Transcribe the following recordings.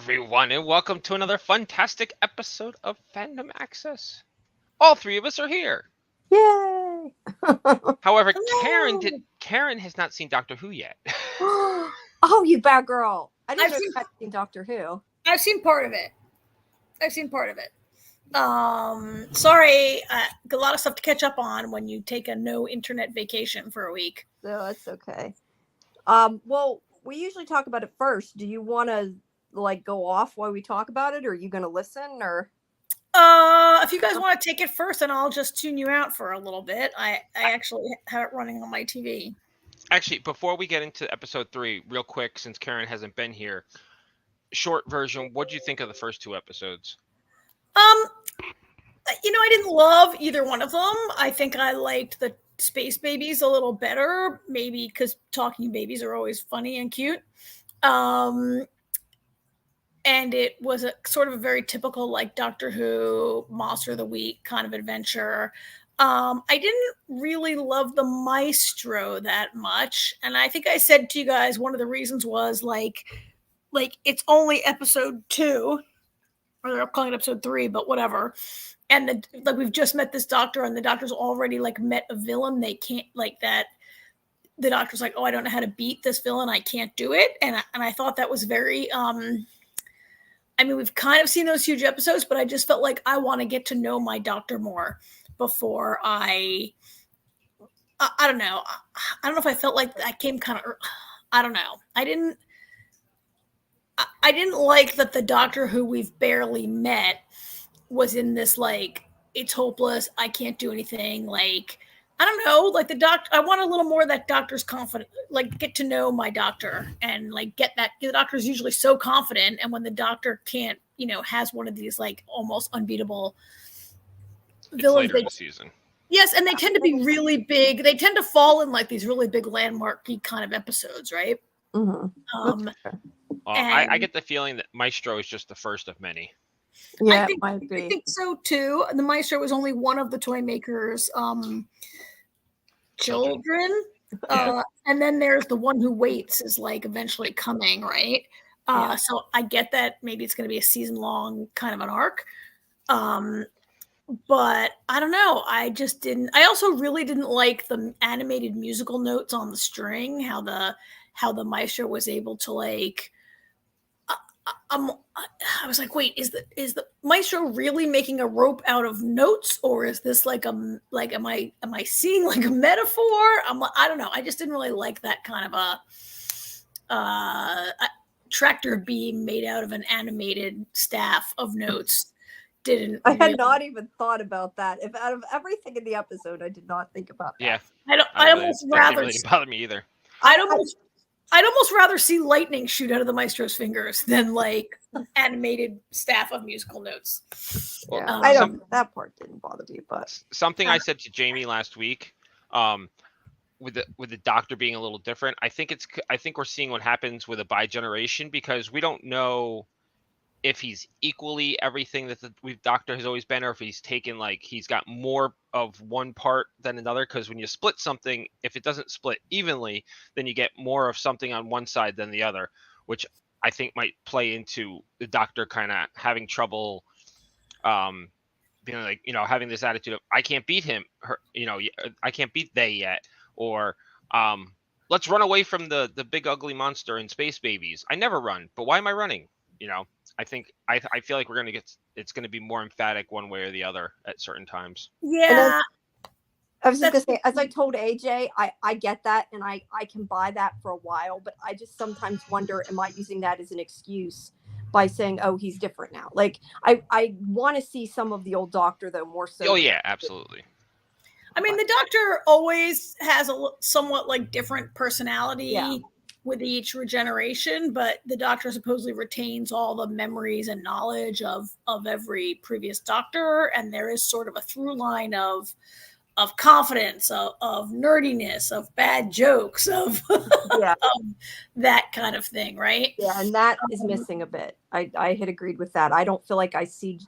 everyone, and welcome to another fantastic episode of Fandom Access. All three of us are here. Yay! However, Hello. Karen has not seen Doctor Who yet. Oh, you bad girl! I didn't I've know seen- you had seen Doctor Who. I've seen part of it. Sorry, a lot of stuff to catch up on when you take a no internet vacation for a week. No, that's okay. Well, we usually talk about it first. Do you want to go off while we talk about it, or are you going to listen? Or If you guys want to take it first, then I'll just tune you out for a little bit. I actually have it running on my TV. Actually, before we get into episode 3, real quick, since Karen hasn't been here, short version, what do you think of the first 2 episodes? I didn't love either one of them. I think I liked the Space Babies a little better, maybe because talking babies are always funny and cute. And it was a sort of a very typical Doctor Who Monster of the Week kind of adventure. I didn't really love the Maestro that much, and I think I said to you guys one of the reasons was it's only episode 2, or they're calling it episode 3, but whatever. And we've just met this doctor, and the doctor's already met a villain. They can't that. The doctor's like, oh, I don't know how to beat this villain. I can't do it, and I thought that was very. We've kind of seen those huge episodes, but I just felt like I want to get to know my doctor more before I don't know. I don't know if I felt like that came kind of. I don't know. I didn't like that the Doctor who we've barely met was in this it's hopeless. I can't do anything. I don't know. The doctor. I want a little more of that doctor's confident. Get to know my doctor and get that. The doctor's usually so confident, and when the doctor can't, has one of these almost unbeatable villains. Later in the season. Yes, and they tend to be really big. They tend to fall in these really big landmarky kind of episodes, right? mm-hmm. I get the feeling that Maestro is just the first of many. Yeah, it might be. I think so too. The Maestro was only one of the toy makers' children. And then there's the one who waits is eventually coming, right? So I get that maybe it's going to be a season-long kind of an arc. But I don't know. I just didn't. I also really didn't like the animated musical notes on the string. How the Maestro was able to I was like, wait, is the Maestro really making a rope out of notes, or is this am I seeing a metaphor? I don't know. I just didn't really like that kind of a tractor beam made out of an animated staff of notes. I had not even thought about that. If out of everything in the episode, I did not think about that. Yeah, I almost rather really didn't bother me either. I'd almost rather see lightning shoot out of the Maestro's fingers than animated staff of musical notes. Yeah, that part didn't bother me, but something I said to Jamie last week, with the doctor being a little different. I think we're seeing what happens with a bi-generation, because we don't know if he's equally everything that the doctor has always been, or if he's taken he's got more of one part than another. Because when you split something, if it doesn't split evenly, then you get more of something on one side than the other, which I think might play into the doctor kind of having trouble, being having this attitude of, I can't beat him, I can't beat they yet, or let's run away from the big ugly monster in Space Babies. I never run, but why am I running? I think I feel like it's going to be more emphatic one way or the other at certain times. Yeah. I was just going to say, as I told AJ, I get that, and I can buy that for a while, but I just sometimes wonder, am I using that as an excuse by saying, oh, he's different now? I want to see some of the old Doctor, though, more so. Oh, yeah, absolutely. The Doctor always has a somewhat different personality with each regeneration, but the Doctor supposedly retains all the memories and knowledge of every previous Doctor, and there is sort of a through line of confidence, of nerdiness, of bad jokes, of that kind of thing, right? Yeah, and that is missing a bit. I had agreed with that. I don't feel like I see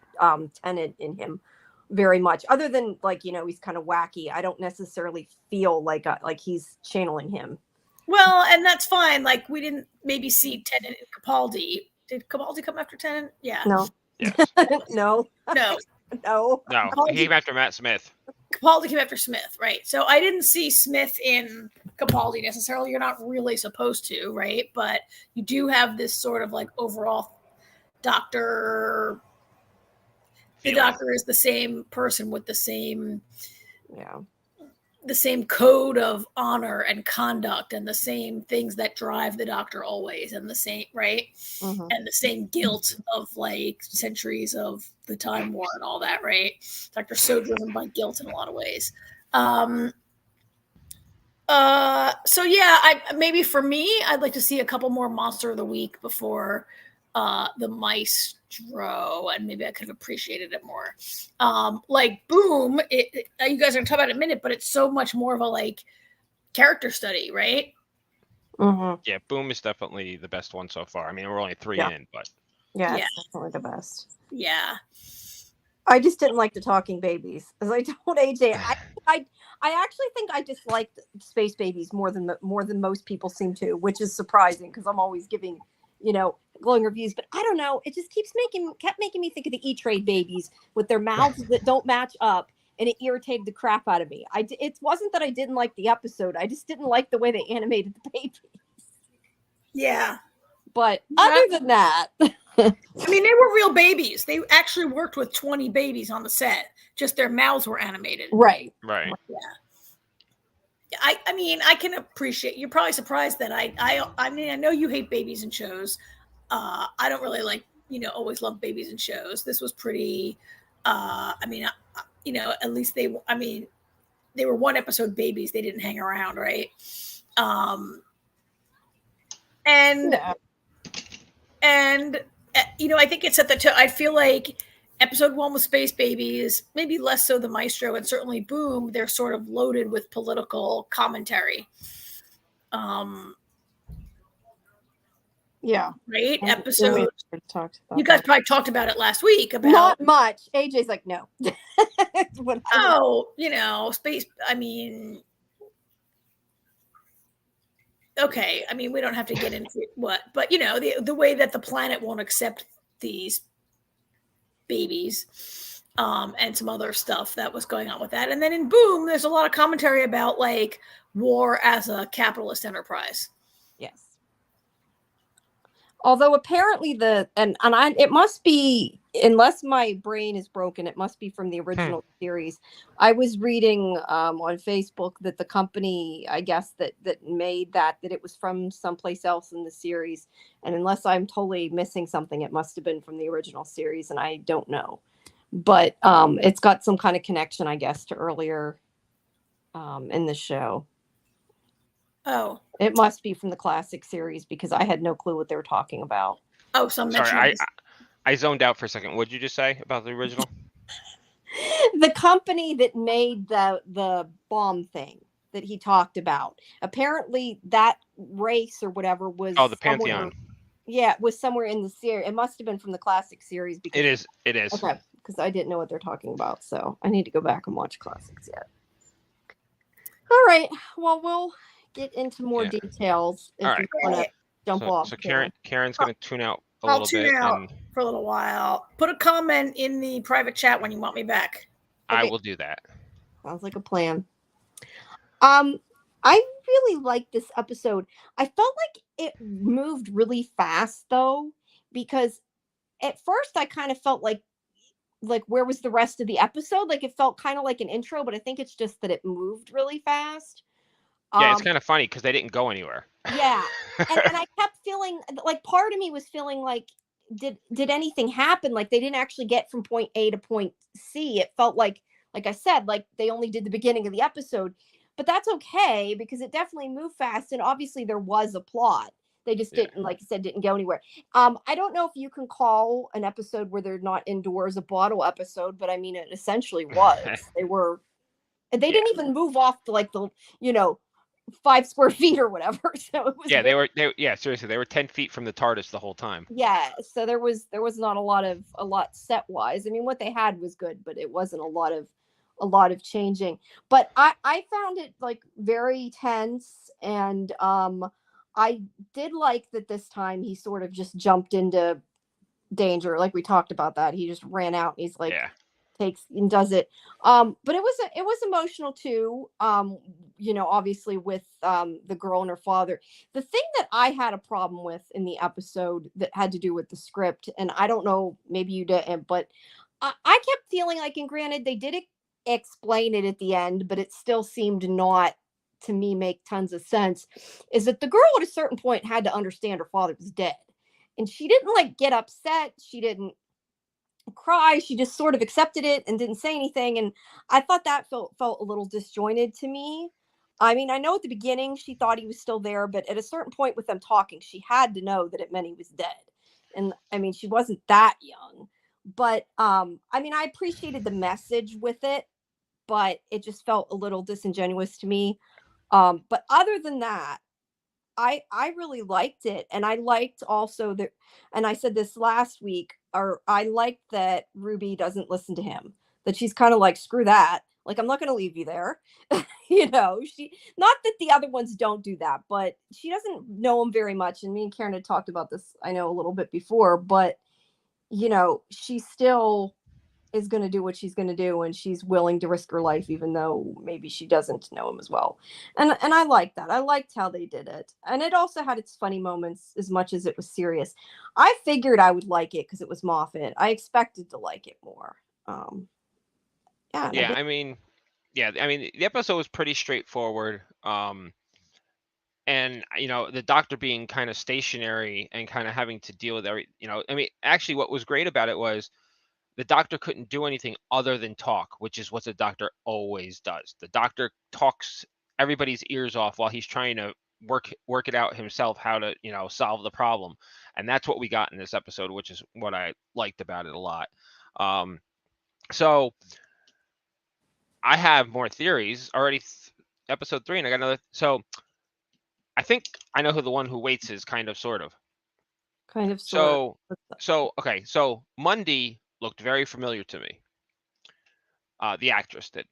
Tennant in him very much, other than he's kind of wacky. I don't necessarily feel like he's channeling him. Well, and that's fine. We didn't maybe see Tennant and Capaldi Did Capaldi come after Tennant? Yeah. No. Yes. No. No. No. No, he came after Matt Smith. Capaldi came after Smith, right? So I didn't see Smith in Capaldi necessarily. You're not really supposed to, right? But you do have this sort of like overall doctor. The doctor is the same person with the same code of honor and conduct and the same things that drive the doctor always, and the same, right? Mm-hmm. And the same guilt of like centuries of the Time War and all that, right? Doctor's so driven by guilt in a lot of ways. So yeah, maybe for me, I'd like to see a couple more Monster of the Week before the Maestro, and maybe I could have appreciated it more. Like Boom, you guys are gonna talk about it in a minute, but it's so much more of a like character study, right? Mm-hmm. Yeah, Boom is definitely the best one so far. I mean, we're only 3 in, but it's definitely the best. Yeah. I just didn't like the talking babies. As I told AJ, I actually think I disliked Space Babies more than most people seem to, which is surprising because I'm always giving, glowing reviews. But I don't know, it just kept making me think of the E-Trade babies with their mouths that don't match up, and it irritated the crap out of me. It wasn't that I didn't like the episode; I just didn't like the way they animated the babies. Yeah. But other than that. I mean, they were real babies. They actually worked with 20 babies on the set. Just their mouths were animated. Right. Yeah. I mean, I can appreciate. You're probably surprised that I mean, I know you hate babies in shows. I don't really like, always love babies in shows. This was pretty. I mean, at least they were 1 episode babies. They didn't hang around, right? And I think it's at the I feel like episode 1 with Space Babies, maybe less so the Maestro, and certainly Boom, they're sort of loaded with political commentary. Yeah. Right? Episode. You guys probably talked about it last week. About not much. AJ's like, no. Space. I mean. Okay, I mean, we don't have to get into what, but the way that the planet won't accept these babies, and some other stuff that was going on with that. And then in Boom, there's a lot of commentary about like war as a capitalist enterprise. Yes. Although apparently it must be, unless my brain is broken, it must be from the original series. I was reading on Facebook that the company, I guess, that made that it was from someplace else in the series. And unless I'm totally missing something, it must have been from the original series, and I don't know. But it's got some kind of connection, I guess, to earlier in the show. Oh. It must be from the classic series because I had no clue what they were talking about. Oh, so sorry, I zoned out for a second. What did you just say about the original? The company that made the bomb thing that he talked about. Apparently that race or whatever was the Pantheon. Yeah, it was somewhere in the series. It must have been from the classic series because it is. Okay, because I didn't know what they're talking about, so I need to go back and watch classics yet. All right. Well, we'll get into more details if you want to jump off. So Karen's going to tune out I'll tune out for a little while. Put a comment in the private chat when you want me back. Okay. I will do that. Sounds like a plan. I really liked this episode. I felt like it moved really fast though, because at first I kind of felt like where was the rest of the episode? Like it felt kind of like an intro, but I think it's just that it moved really fast. Yeah, it's kind of funny because they didn't go anywhere. Yeah, and I kept feeling like part of me was feeling like did anything happen? Like they didn't actually get from point A to point C. It felt like I said, like they only did the beginning of the episode, but that's okay because it definitely moved fast, and obviously there was a plot. They just didn't, like I said, didn't go anywhere. I don't know if you can call an episode where they're not indoors a bottle episode, but I mean it essentially was. They didn't even move off to like the 5 square feet or whatever. So it was seriously, they were 10 feet from the TARDIS the whole time. Yeah, so there was not a lot set wise. I mean, what they had was good, but it wasn't a lot of changing. But I found it like very tense, and I did like that this time he sort of just jumped into danger, like we talked about that. He just ran out and he's like takes and does it. But it was emotional too. Obviously with the girl and her father. The thing that I had a problem with in the episode that had to do with the script, and I don't know, maybe you didn't, but I kept feeling like, and granted they did explain it at the end, but it still seemed not to me make tons of sense, is that the girl at a certain point had to understand her father was dead. And she didn't like get upset. She didn't cry. She just sort of accepted it and didn't say anything. And I thought that felt a little disjointed to me. I mean, I know at the beginning she thought he was still there, but at a certain point with them talking, she had to know that it meant he was dead. And I mean, she wasn't that young. But I mean, I appreciated the message with it, but it just felt a little disingenuous to me. But other than that, I really liked it. And I liked also that, and I said this last week, or I liked that Ruby doesn't listen to him, that she's kind of like, screw that. Like, I'm not going to leave you there. She, not that the other ones don't do that, but she doesn't know him very much. And me and Karen had talked about this, I know, a little bit before, but she still is going to do what she's going to do, and she's willing to risk her life even though maybe she doesn't know him as well. And I like that. I liked how they did it, and it also had its funny moments as much as it was serious. I figured I would like it because it was Moffat. I expected to like it more. I mean the episode was pretty straightforward, and the doctor being kind of stationary and kind of having to deal with actually what was great about it was the doctor couldn't do anything other than talk, which is what the doctor always does. The doctor talks everybody's ears off while he's trying to work it out himself, how to, solve the problem. And that's what we got in this episode, which is what I liked about it a lot. So I have more theories already. Episode 3, and I got another. So I think I know who the one who waits is, kind of, sort of. Okay. So Mundy looked very familiar to me. The actress did,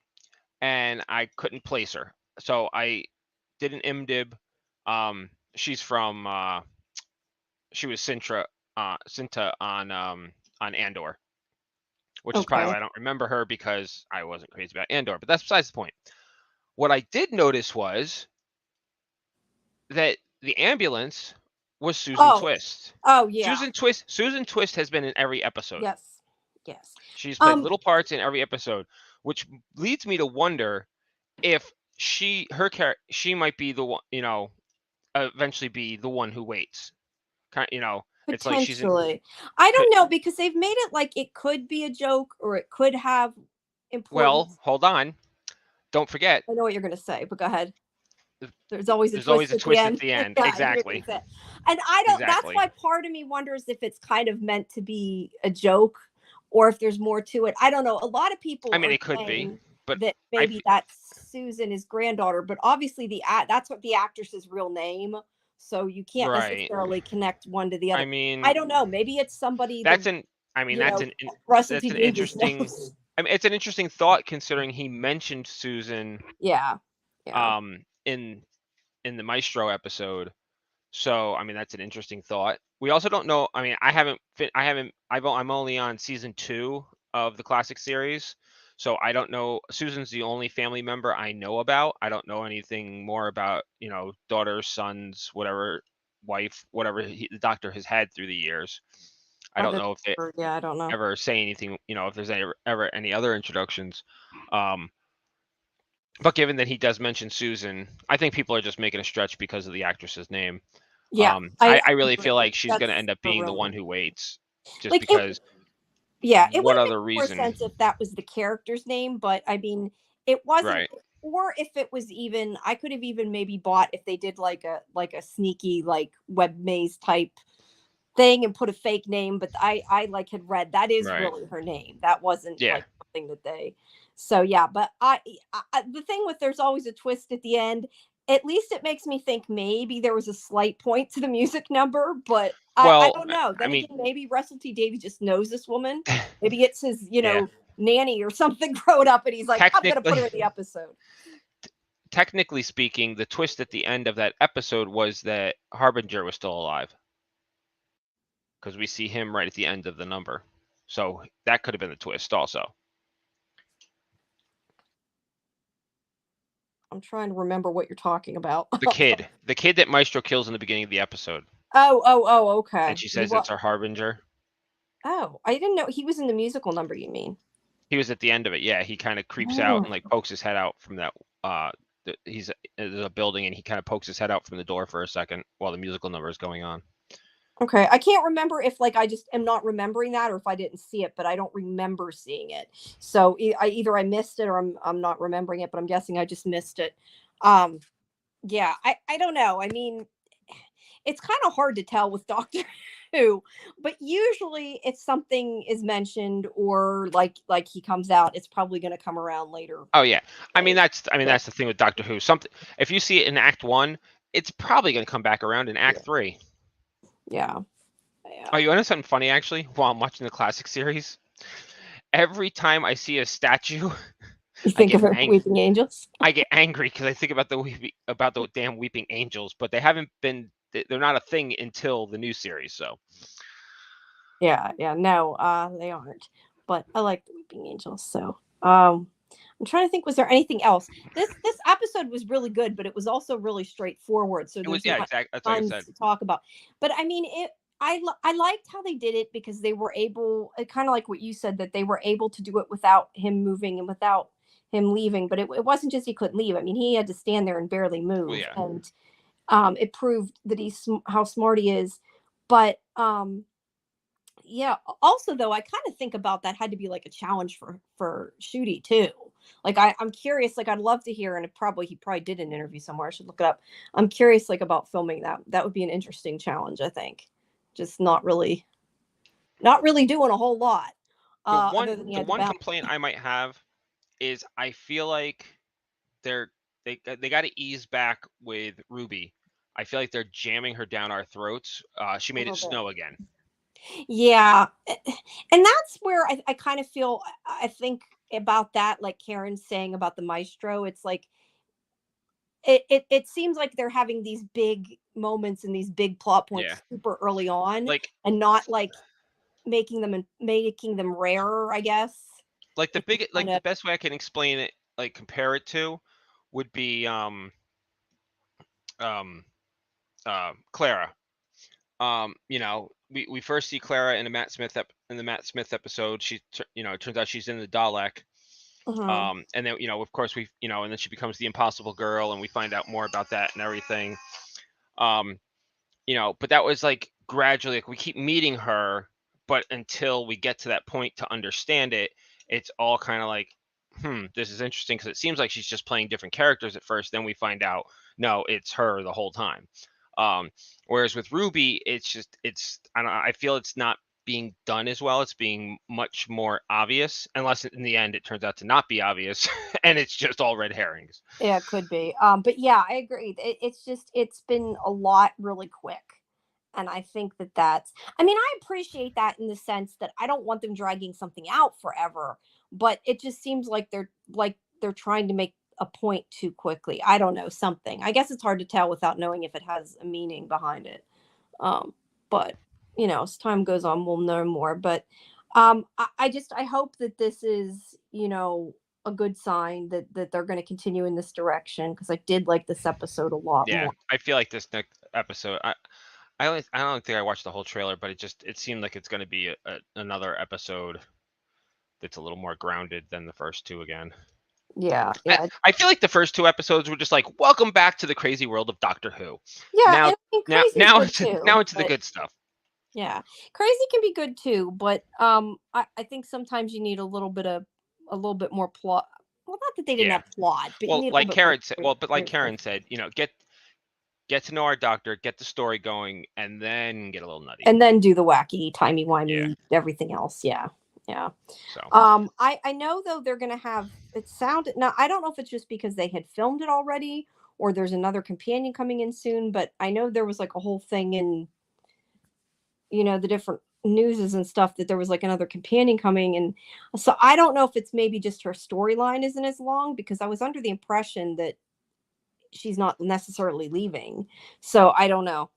and I couldn't place her, so I did an IMDb. She's from she was Cinta on Andor, which is probably why I don't remember her, because I wasn't crazy about Andor. But that's besides the point. What I did notice was that the ambulance was Susan Twist. Oh yeah. Susan Twist has been in every episode. Yes. She's played little parts in every episode, which leads me to wonder if she might be the one, eventually be the one who waits. It's like she's I don't know, because they've made it like it could be a joke or it could have importance. Well, hold on. Don't forget. I know what you're going to say, but go ahead. There's always a twist at the end. Yeah, exactly. And I don't. That's why part of me wonders if it's kind of meant to be a joke, or if there's more to it. I don't know. A lot of people. I mean, it could be, but that maybe that's Susan, his granddaughter. But obviously, that's what the actress's real name. So you can't necessarily connect one to the other. I mean, I don't know. Maybe it's somebody. That's an interesting. I mean, it's an interesting thought, considering he mentioned Susan. Yeah. In the Maestro episode. So I mean, that's an interesting thought. We also don't know. I mean, I'm only on season 2 of the classic series, so I don't know. Susan's the only family member I know about. I don't know anything more about, daughters, sons, whatever, wife, whatever the doctor has had through the years. I don't know if they I don't know. ever say anything, if there's ever any other introductions. But given that he does mention Susan, I think people are just making a stretch because of the actress's name. Yeah, I really feel like she's going to end up being the one who waits, just like because. It what would other make more reason? sense if that was the character's name, but I mean, it wasn't. Right. Or if it was even, I could have even maybe bought if they did like a sneaky like web maze type thing and put a fake name. But I had read that is really her name. That wasn't like something that they. So yeah, but I the thing with there's always a twist at the end. At least it makes me think maybe there was a slight point to the music number, but I don't know. Then again, maybe Russell T Davies just knows this woman. Maybe it's his, nanny or something growing up, and he's like, I'm going to put her in the episode. technically speaking, the twist at the end of that episode was that Harbinger was still alive, because we see him right at the end of the number. So that could have been the twist also. I'm trying to remember what you're talking about. The kid that Maestro kills in the beginning of the episode. Oh, okay. And she says it's our Harbinger. Oh, I didn't know he was in the musical number, you mean? He was at the end of it. Yeah, he kind of creeps out and like pokes his head out from that. There's a building and he kind of pokes his head out from the door for a second while the musical number is going on. Okay, I can't remember if like I just am not remembering that or if I didn't see it, but I don't remember seeing it. So either I missed it or I'm not remembering it, but I'm guessing I just missed it. Yeah, I don't know. I mean, it's kind of hard to tell with Doctor Who, but usually if something is mentioned or like he comes out, it's probably going to come around later. Oh yeah, that's the thing with Doctor Who. Something if you see it in Act 1, it's probably going to come back around in Act 3. Yeah. Oh, you want to know something funny actually? While I'm watching the classic series, every time I see a statue, you think of Weeping Angels. I get angry because I think about the damn Weeping Angels, but they haven't been. They're not a thing until the new series. So. Yeah, no, they aren't. But I like the Weeping Angels. So, I'm trying to think. Was there anything else? This episode was really good, but it was also really straightforward. So there's exactly. That's what I said. To talk about. But I mean, I liked how they did it because they were able, kind of like what you said, that they were able to do it without him moving and without him leaving. But it wasn't just he couldn't leave. I mean, he had to stand there and barely move, and it proved that how smart he is. But yeah. Also, though, I kind of think about that had to be like a challenge for Shooty too. Like I'm curious. Like I'd love to hear, and he probably did an interview somewhere. I should look it up. I'm curious, like about filming that. That would be an interesting challenge. I think. Just not really doing a whole lot. The one complaint I might have is I feel like they got to ease back with Ruby. I feel like they're jamming her down our throats. She made it snow again. Yeah, and that's where I kind of feel. I think about that, like Karen's saying about the Maestro. It's like it seems like they're having these big moments and these big plot points super early on, like, and not like making them rarer, I guess. Like the best way I can explain it, like compare it to, would be Clara. We first see Clara in the Matt Smith episode. She it turns out she's in the Dalek. And then of course and then she becomes the Impossible Girl, and we find out more about that and everything. But that was like gradually, like we keep meeting her, but until we get to that point to understand it, it's all kind of like, this is interesting because it seems like she's just playing different characters at first. Then we find out, no, it's her the whole time. Whereas with Ruby, I feel it's not being done as well. It's being much more obvious, unless in the end it turns out to not be obvious and it's just all red herrings. Yeah, it could be. But yeah, I agree. It's been a lot really quick. And I think I appreciate that in the sense that I don't want them dragging something out forever, but it just seems like they're trying to make a point too quickly. I don't know, something. I guess it's hard to tell without knowing if it has a meaning behind it. But as time goes on, we'll know more. But I hope that this is, a good sign that they're going to continue in this direction, because I did like this episode a lot more. I feel like this next episode, I don't think I watched the whole trailer, but it seemed like it's going to be another episode that's a little more grounded than the first two again. Yeah. I feel like the first two episodes were just like, welcome back to the crazy world of Doctor Who. Yeah. Now it's the good stuff. Yeah, crazy can be good too, but I think sometimes you need a little bit more plot. Well, not that they didn't have plot, but you need like Karen said. Well, but like Karen said, get to know our Doctor, get the story going, and then get a little nutty, and then do the wacky, timey-wimey, everything else. Yeah. So I know though they're gonna have it sounded. Now I don't know if it's just because they had filmed it already, or there's another companion coming in soon. But I know there was like a whole thing in the different newses and stuff that there was like another companion coming, and so I don't know if it's maybe just her storyline isn't as long, because I was under the impression that she's not necessarily leaving. So I don't know.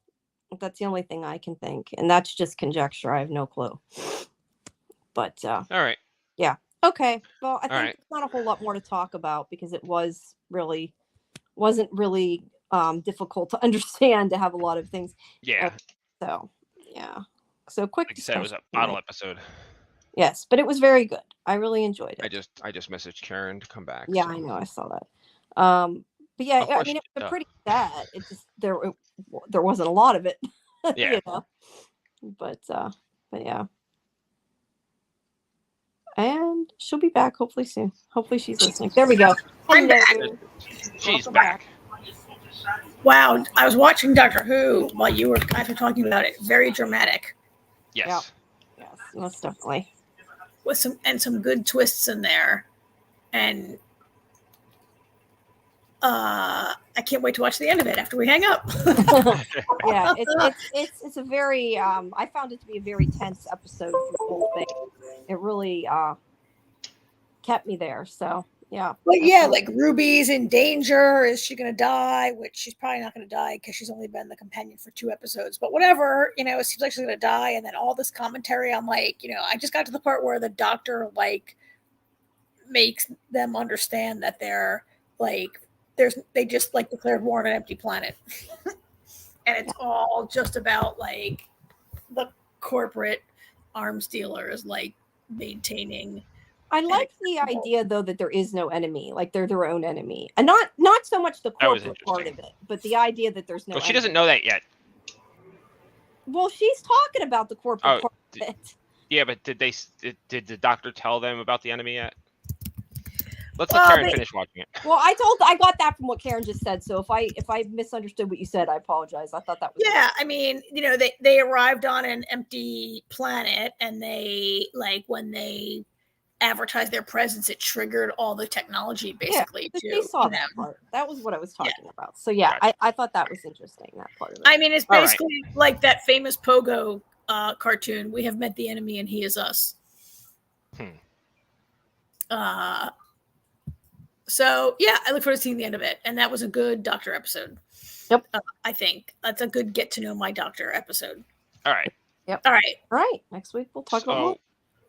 That's the only thing I can think, and that's just conjecture. I have no clue. But All right. yeah. Okay. Well, I All think right. there's not a whole lot more to talk about because it wasn't really difficult to understand to have a lot of things. Yeah. So yeah. So quick Like you said, it was a discussion bottle tonight. episode. Yes, but it was very good. I really enjoyed it. I just messaged Karen to come back. Yeah, so. I know. I saw that. But yeah, Of I course mean, you it was did. pretty sad. It just there wasn't a lot of it. Yeah. You know. But yeah. And she'll be back hopefully soon. Hopefully she's listening. There we go. I'm back. She's Welcome back. Wow, I was watching Doctor Who while you guys were talking about it. Very dramatic, Yes. Yes, most definitely. with some good twists in there, and I can't wait to watch the end of it after we hang up. Yeah, it's a very I found it to be a very tense episode for the whole thing. It really kept me there. So yeah. But yeah, like Ruby's in danger. Is she going to die? Which she's probably not going to die because she's only been the companion for 2 episodes. But whatever, it seems like she's going to die. And then all this commentary, I'm like, I just got to the part where the doctor like makes them understand that they're like they just like declared war on an empty planet, and it's all just about like the corporate arms dealers like maintaining. I like the idea though that there is no enemy, like they're their own enemy, and not so much the corporate part of it, but the idea that there's no. Well, she doesn't know that yet. Well, she's talking about the corporate part of it. Yeah, but did the doctor tell them about the enemy yet? Let's let Karen finish watching it. Well, I got that from what Karen just said. So if I misunderstood what you said, I apologize. I thought that was I mean, they arrived on an empty planet, and they like when they advertised their presence, it triggered all the technology basically. They saw that part. That was what I was talking about. So yeah, gotcha. I thought that was interesting, that part of it. I mean, it's basically like that famous Pogo cartoon. We have met the enemy, and he is us. So yeah, I look forward to seeing the end of it, and that was a good Doctor episode. Yep, I think that's a good get to know my Doctor episode. All right. Yep. All right. All right. Next week we'll talk about more.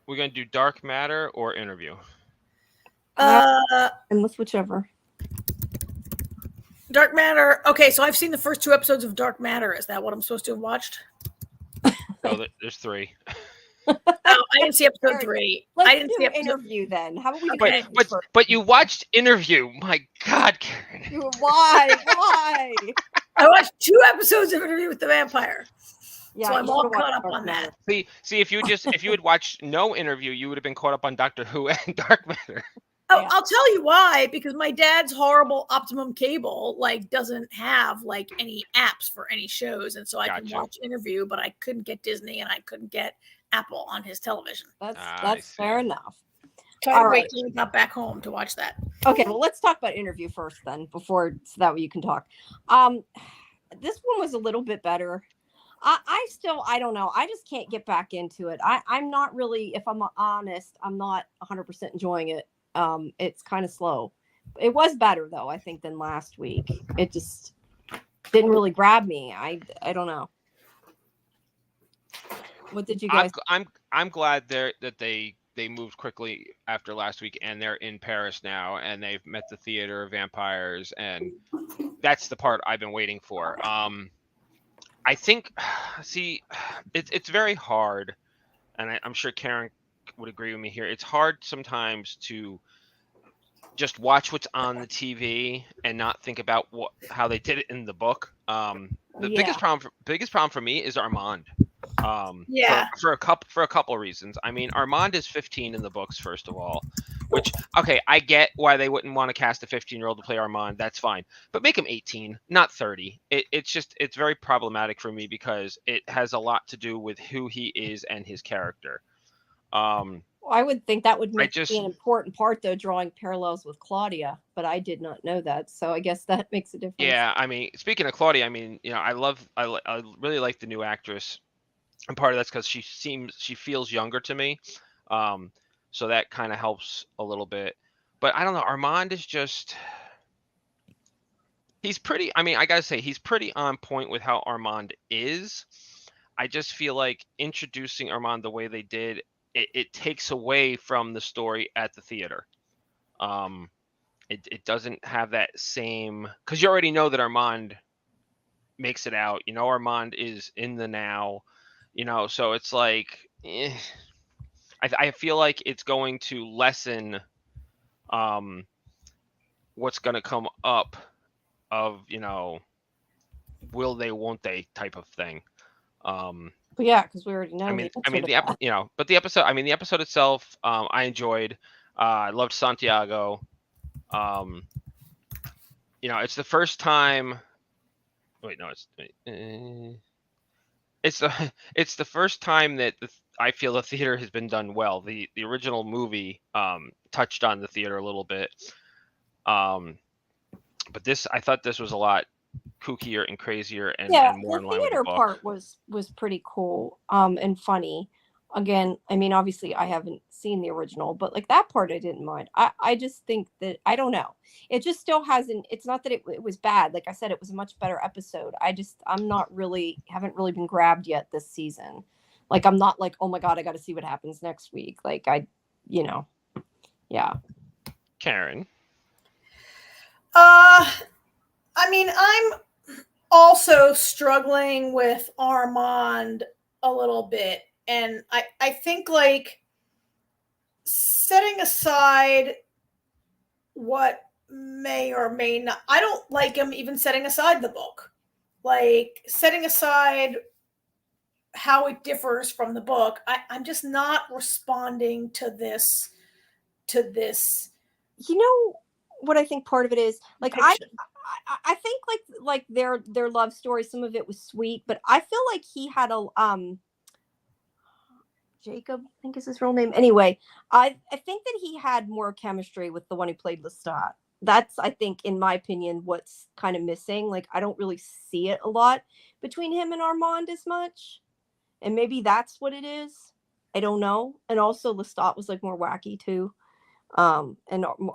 We're gonna do Dark Matter or Interview. And with whichever. Dark Matter. Okay, so I've seen the first 2 episodes of Dark Matter. Is that what I'm supposed to have watched? Oh, there's 3. Oh, I didn't see episode 3. I didn't see Interview then. How about we do but you watched Interview? My God, Karen. Why? I watched 2 episodes of Interview with the Vampire. Yeah, so I'm all caught up on that. See, if you had watched no Interview, you would have been caught up on Doctor Who and Dark Matter. Oh, yeah. I'll tell you why. Because my dad's horrible Optimum cable doesn't have any apps for any shows, and so I can watch Interview, but I couldn't get Disney and I couldn't get Apple on his television. That's fair enough. Try to wait till we got back home to watch that. Okay, well, let's talk about Interview first then, so that way you can talk. This one was a little bit better. I don't know. I just can't get back into it. I'm not really, if I'm honest, I'm not 100% enjoying it. It's kind of slow. It was better though, I think, than last week. It just didn't really grab me. I don't know. What did you guys? I'm glad that they moved quickly after last week, and they're in Paris now, and they've met the Theater of Vampires, and that's the part I've been waiting for. I think, it's very hard, and I'm sure Karen would agree with me here. It's hard sometimes to just watch what's on the TV and not think about how they did it in the book. The biggest problem for me is Armand. For a couple of reasons. I mean, Armand is 15 in the books, first of all, which, okay, I get why they wouldn't want to cast a 15-year-old to play Armand. That's fine, but make him 18, not 30. It's very problematic for me because it has a lot to do with who he is and his character. I would think that would be an important part, though, drawing parallels with Claudia, but I did not know that, so I guess that makes a difference. Yeah, I mean, speaking of Claudia, I mean, I really like the new actress. And part of that's because she feels younger to me, so that kind of helps a little bit. But I don't know, Armand is just, he's pretty. I mean, I gotta say, he's pretty on point with how Armand is. I just feel like introducing Armand the way they did, it takes away from the story at the theater. It doesn't have that same, because you already know that Armand makes it out. You know, Armand is in the now. You know, so it's like, I feel like it's going to lessen what's going to come up of, you know, will they, won't they type of thing. But yeah, because we already know. I mean, you know, but the episode, I mean, the episode itself, I enjoyed. I loved Santiago. You know, it's the first time. Wait, no, it's the first time that I feel the theater has been done well. The original movie touched on the theater a little bit, but I thought this was a lot kookier and crazier and more in line with the book. The theater part was pretty cool and funny. Again, I mean, obviously I haven't seen the original, but like that part I didn't mind. I just think that, I don't know, it just still hasn't, it's not that it was bad. Like I said, it was a much better episode. Haven't really been grabbed yet this season. Like I'm not like, oh my God, I got to see what happens next week. Like yeah. Karen. I mean, I'm also struggling with Armand a little bit. And I think, like, setting aside what may or may not, I don't like him even setting aside the book. Like, setting aside how it differs from the book, I'm just not responding to this. You know what I think part of it is? Like, I think like their love story, some of it was sweet, but I feel like he had a Jacob, I think is his real name. Anyway, I think that he had more chemistry with the one who played Lestat. That's, I think, in my opinion, what's kind of missing. Like, I don't really see it a lot between him and Armand as much. And maybe that's what it is. I don't know. And also Lestat was like more wacky too. And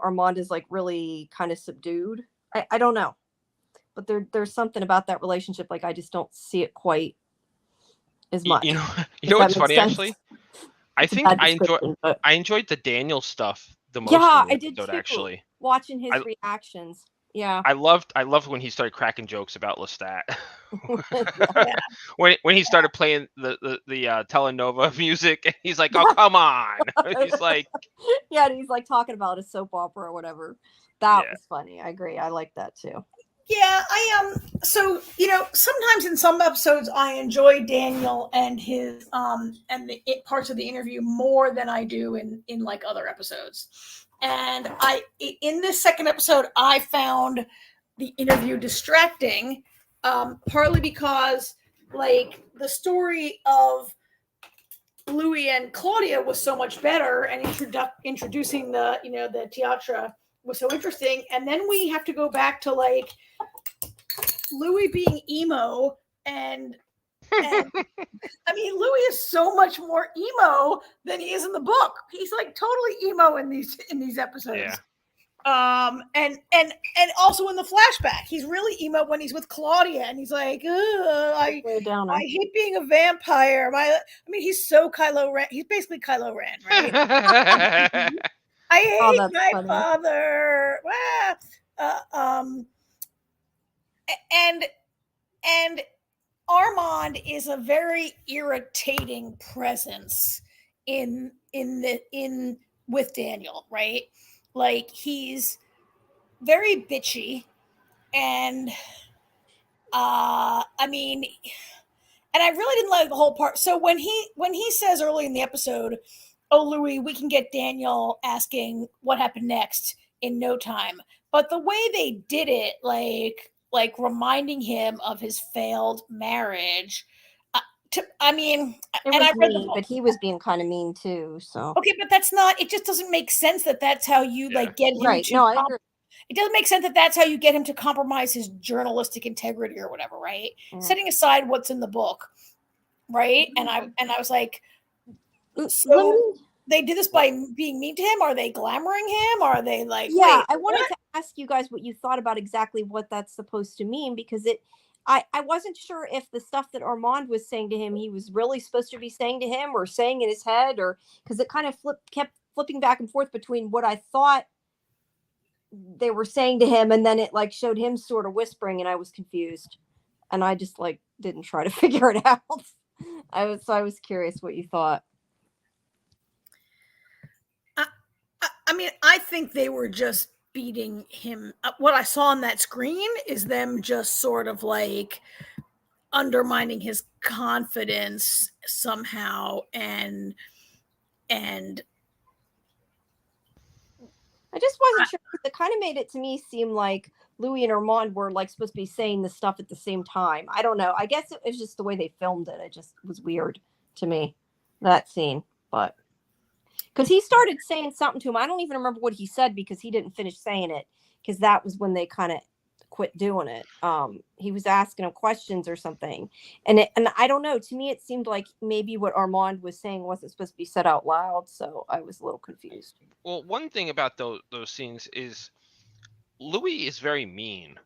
Armand is like really kind of subdued. I don't know. But there's something about that relationship. Like, I just don't see it quite as much. You know what's funny, actually? I think I enjoyed the Daniel stuff the most. Yeah, in the I did episode, too. actually. Watching his reactions. Yeah. I loved when he started cracking jokes about Lestat. when he started playing the Telenova music, and he's like, "Oh, come on!" He's like, yeah, and he's like talking about a soap opera or whatever. That was funny. I agree. I like that too. Yeah, I am. So, you know, sometimes in some episodes I enjoy Daniel and his and the parts of the interview more than I do in like other episodes. And in this second episode, I found the interview distracting, partly because like the story of Louis and Claudia was so much better, and introducing the theatre was so interesting. And then we have to go back to like Louis being emo, and I mean, Louis is so much more emo than he is in the book. He's like totally emo in these episodes. Yeah. And also in the flashback, he's really emo when he's with Claudia, and he's like, I hate being a vampire. I mean, he's so Kylo Ren. He's basically Kylo Ren, right? I hate my father. And Armand is a very irritating presence with Daniel, right? Like, he's very bitchy, and I mean, and I really didn't like the whole part. So when he says early in the episode, "Oh, Louis, we can get Daniel asking what happened next in no time," but the way they did it, like reminding him of his failed marriage. I mean, and I read the book, but he was being kind of mean too. So okay, but that's not. It just doesn't make sense that's how you like get him. Right? To no, I agree. It doesn't make sense that's how you get him to compromise his journalistic integrity or whatever, right? Yeah. Setting aside what's in the book, right? And I was like, so they did this by being mean to him? Are they glamoring him? Are they like? Yeah, I wanted to ask you guys what you thought about exactly what that's supposed to mean, because I wasn't sure if the stuff that Armand was saying to him, he was really supposed to be saying to him or saying in his head, or because it kind of kept flipping back and forth between what I thought they were saying to him, and then it like showed him sort of whispering, and I was confused, and I just like didn't try to figure it out. I was curious what you thought. I mean, I think they were just beating him. What I saw on that screen is them just sort of like undermining his confidence somehow, and I just wasn't sure, because it kind of made it to me seem like Louis and Armand were like supposed to be saying the stuff at the same time. I don't know. I guess it was just the way they filmed it. It just was weird to me, that scene. But because he started saying something to him, I don't even remember what he said, because he didn't finish saying it, because that was when they kind of quit doing it. He was asking him questions or something, and I don't know. To me, it seemed like maybe what Armand was saying wasn't supposed to be said out loud, so I was a little confused. Well, one thing about those scenes is Louis is very mean.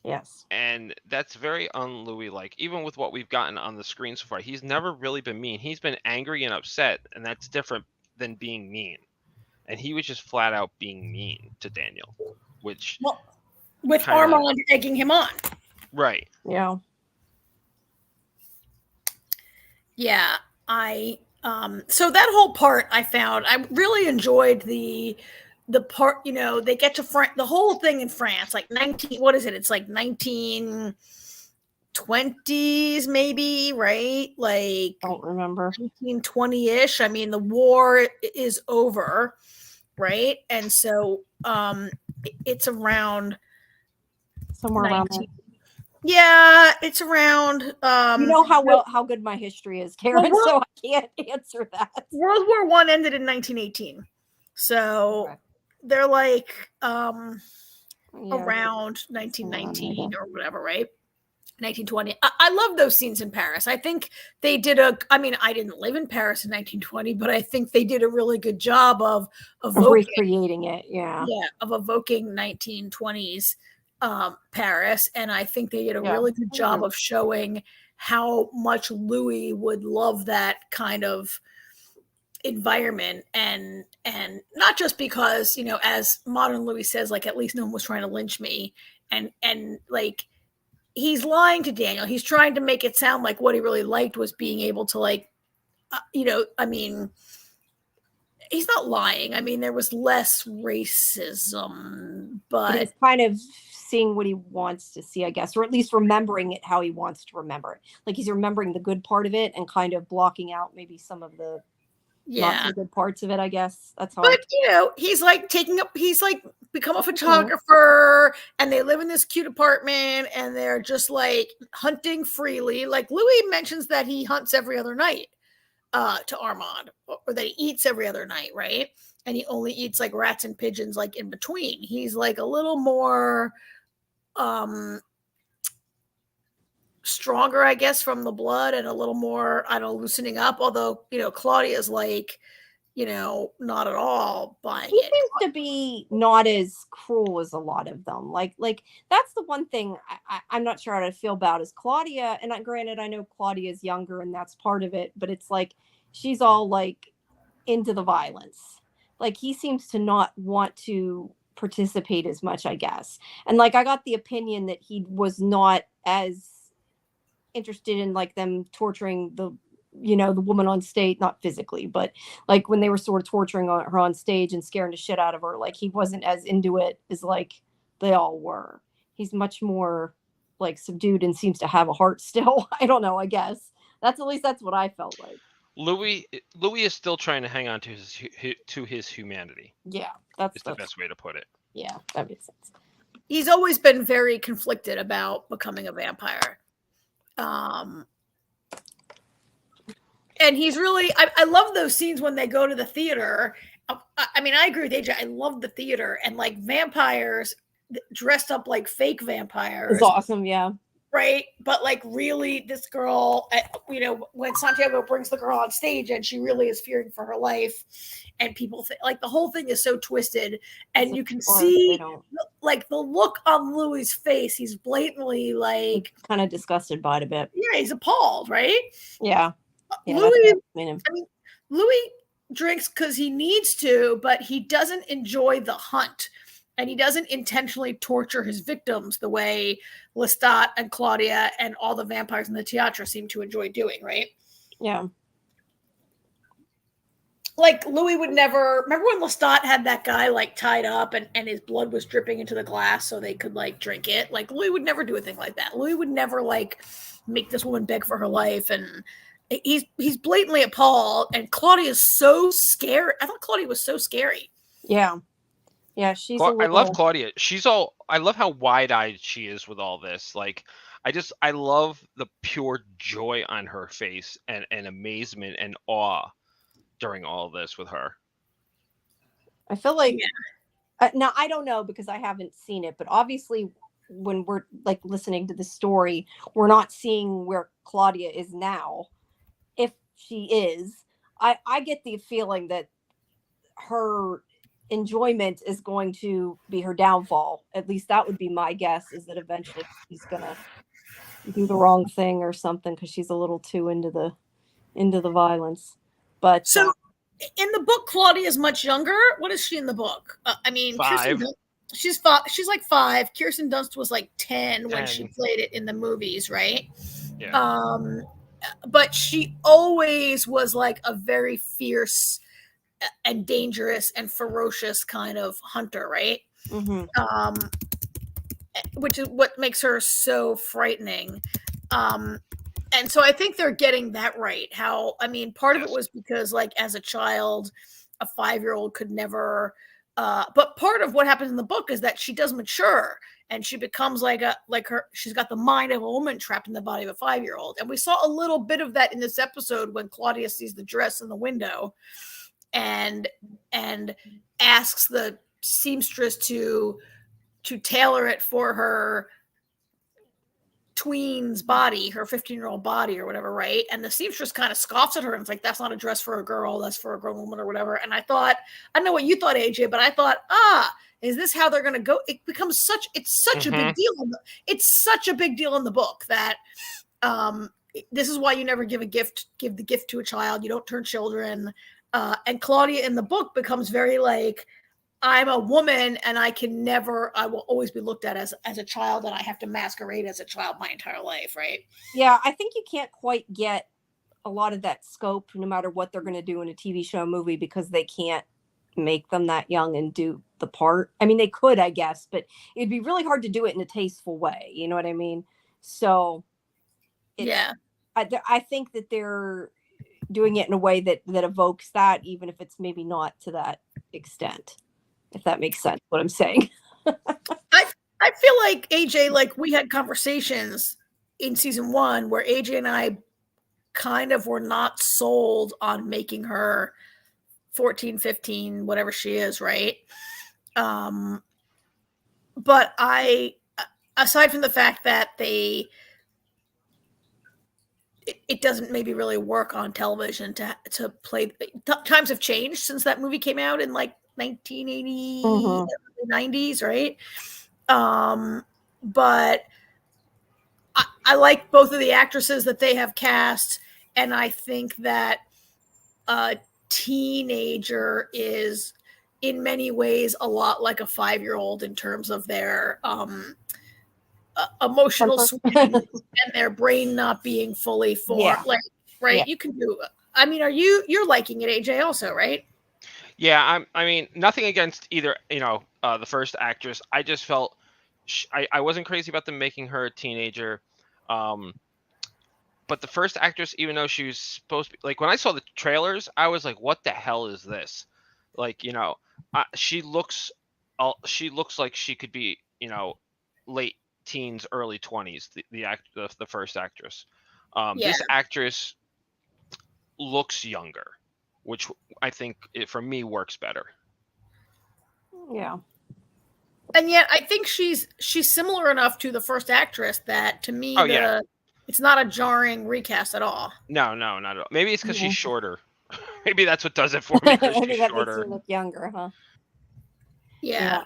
Yes. And that's very un-Louis like. Even with what we've gotten on the screen so far, he's never really been mean. He's been angry and upset, and that's different than being mean. And he was just flat out being mean to Daniel, which with Armand egging him on. Right. Yeah. Yeah. So that whole part I really enjoyed the part, they get to the whole thing in France, like what is it? It's like 1920s maybe, right? Like, I don't remember. 1920-ish. I mean, the war is over, right? And so it's around somewhere around there. Yeah, it's around. You know how good my history is, Karen, so I can't answer that. World War I ended in 1918, so they're like around 1919 or whatever, right? 1920. I love those scenes in Paris. I think they did I mean, I didn't live in Paris in 1920, but I think they did a really good job of recreating it. Yeah, of evoking 1920s. Paris, and I think they did a really good job of showing how much Louis would love that kind of environment, and not just because, as modern Louis says, like, at least no one was trying to lynch me, and like, he's lying to Daniel. He's trying to make it sound like what he really liked was being able to, like, I mean, he's not lying. I mean, there was less racism, but it's kind of seeing what he wants to see, I guess, or at least remembering it how he wants to remember it. Like, he's remembering the good part of it and kind of blocking out maybe some of the not so good parts of it, I guess. That's how. But he's like he's like become a photographer, and they live in this cute apartment, and they're just like hunting freely. Like, Louis mentions that he hunts every other night to Armand, or that he eats every other night, right? And he only eats like rats and pigeons, like, in between. He's like a little more stronger, I guess, from the blood, and a little more, I don't know, loosening up. Although, Claudia's like, not at all buying he it. Seems to be not as cruel as a lot of them. Like that's the one thing I'm not sure how to feel about is Claudia. And granted, I know Claudia is younger, and that's part of it, but it's like she's all like into the violence. Like, he seems to not want to participate as much, I guess. And like, I got the opinion that he was not as interested in like them torturing the woman on stage, not physically, but like when they were sort of torturing her on stage and scaring the shit out of her, like, he wasn't as into it as like they all were. He's much more like subdued and seems to have a heart still. I don't know, I guess that's what I felt like. Louis is still trying to hang on to his humanity. Yeah, that's the best way to put it. Yeah, that makes sense. He's always been very conflicted about becoming a vampire. And he's really, I love those scenes when they go to the theater. I mean, I agree with AJ. I love the theater, and like vampires dressed up like fake vampires. It's awesome, yeah. right? But like really this girl, when Santiago brings the girl on stage and she really is fearing for her life, and people like the whole thing is so twisted, and you can see like the look on Louis's face. He's blatantly like kind of disgusted by it a bit. Yeah, he's appalled, right? Yeah. Louis, Louis drinks because he needs to, but he doesn't enjoy the hunt. And he doesn't intentionally torture his victims the way Lestat and Claudia and all the vampires in the theatre seem to enjoy doing, right? Yeah. Like Louis would never, remember when Lestat had that guy like tied up and his blood was dripping into the glass so they could like drink it? Like Louis would never do a thing like that. Louis would never like make this woman beg for her life, and he's blatantly appalled, and Claudia is so scary. I thought Claudia was so scary. Yeah. Yeah, she's I love Claudia. I love how wide-eyed she is with all this. Like, I love the pure joy on her face and amazement and awe during all of this with her. I feel like, now I don't know because I haven't seen it, but obviously when we're like listening to the story, we're not seeing where Claudia is now. If she is, I get the feeling that her enjoyment is going to be her downfall. At least that would be my guess, is that eventually she's gonna do the wrong thing or something because she's a little too into the violence. But so in the book, Claudia is much younger. What is she in the book? I mean, 5. She's 5. She's like 5. Kirsten Dunst was like 10 when she played it in the movies, right? Yeah. But she always was like a very fierce and dangerous and ferocious kind of hunter, right? Mm-hmm. Which is what makes her so frightening. And so I think they're getting that right. How, I mean, part of it was because like as a child, a 5-year-old could never, but part of what happens in the book is that she does mature and she becomes she's got the mind of a woman trapped in the body of a 5-year-old. And we saw a little bit of that in this episode when Claudia sees the dress in the window and asks the seamstress to tailor it for her tween's body, her 15-year-old body or whatever, right? And the seamstress kind of scoffs at her and it's like, that's not a dress for a girl, that's for a grown woman or whatever. And I thought, I don't know what you thought, AJ, but I thought, is this how they're going to go? It becomes it's such a big deal. It's such a big deal in the book that this is why you never give the gift to a child. You don't turn children. And Claudia in the book becomes very like, I'm a woman and I will always be looked at as a child, and I have to masquerade as a child my entire life, right? Yeah, I think you can't quite get a lot of that scope no matter what they're going to do in a TV show, movie, because they can't make them that young and do the part. I mean, they could, I guess, but it'd be really hard to do it in a tasteful way. You know what I mean? So I think that they're doing it in a way that evokes that, even if it's maybe not to that extent. If that makes sense, what I'm saying. I feel like AJ, like we had conversations in season 1 where AJ and I kind of were not sold on making her 14, 15, whatever she is, right? But aside from the fact that it doesn't maybe really work on television to play. Times have changed since that movie came out in like 1980, 90s, right? But I like both of the actresses that they have cast, and I think that a teenager is in many ways a lot like a 5-year-old in terms of their emotional swings and their brain not being fully formed. Yeah. Right? Yeah. You can do. I mean, you're liking it, AJ, also, right? Yeah, I mean, nothing against either. The first actress. I just felt I wasn't crazy about them making her a teenager, but the first actress, even though she was supposed to be, like when I saw the trailers, I was like, "What the hell is this?" Like, she looks like she could be, late teens, early 20s. The first actress. This actress looks younger, which I think for me works better. Yeah. And yet I think she's similar enough to the first actress that to me it's not a jarring recast at all. No, not at all. Maybe it's because Yeah. she's shorter. Maybe that's what does it for me, because Maybe she's that makes shorter. her look younger, huh? Yeah.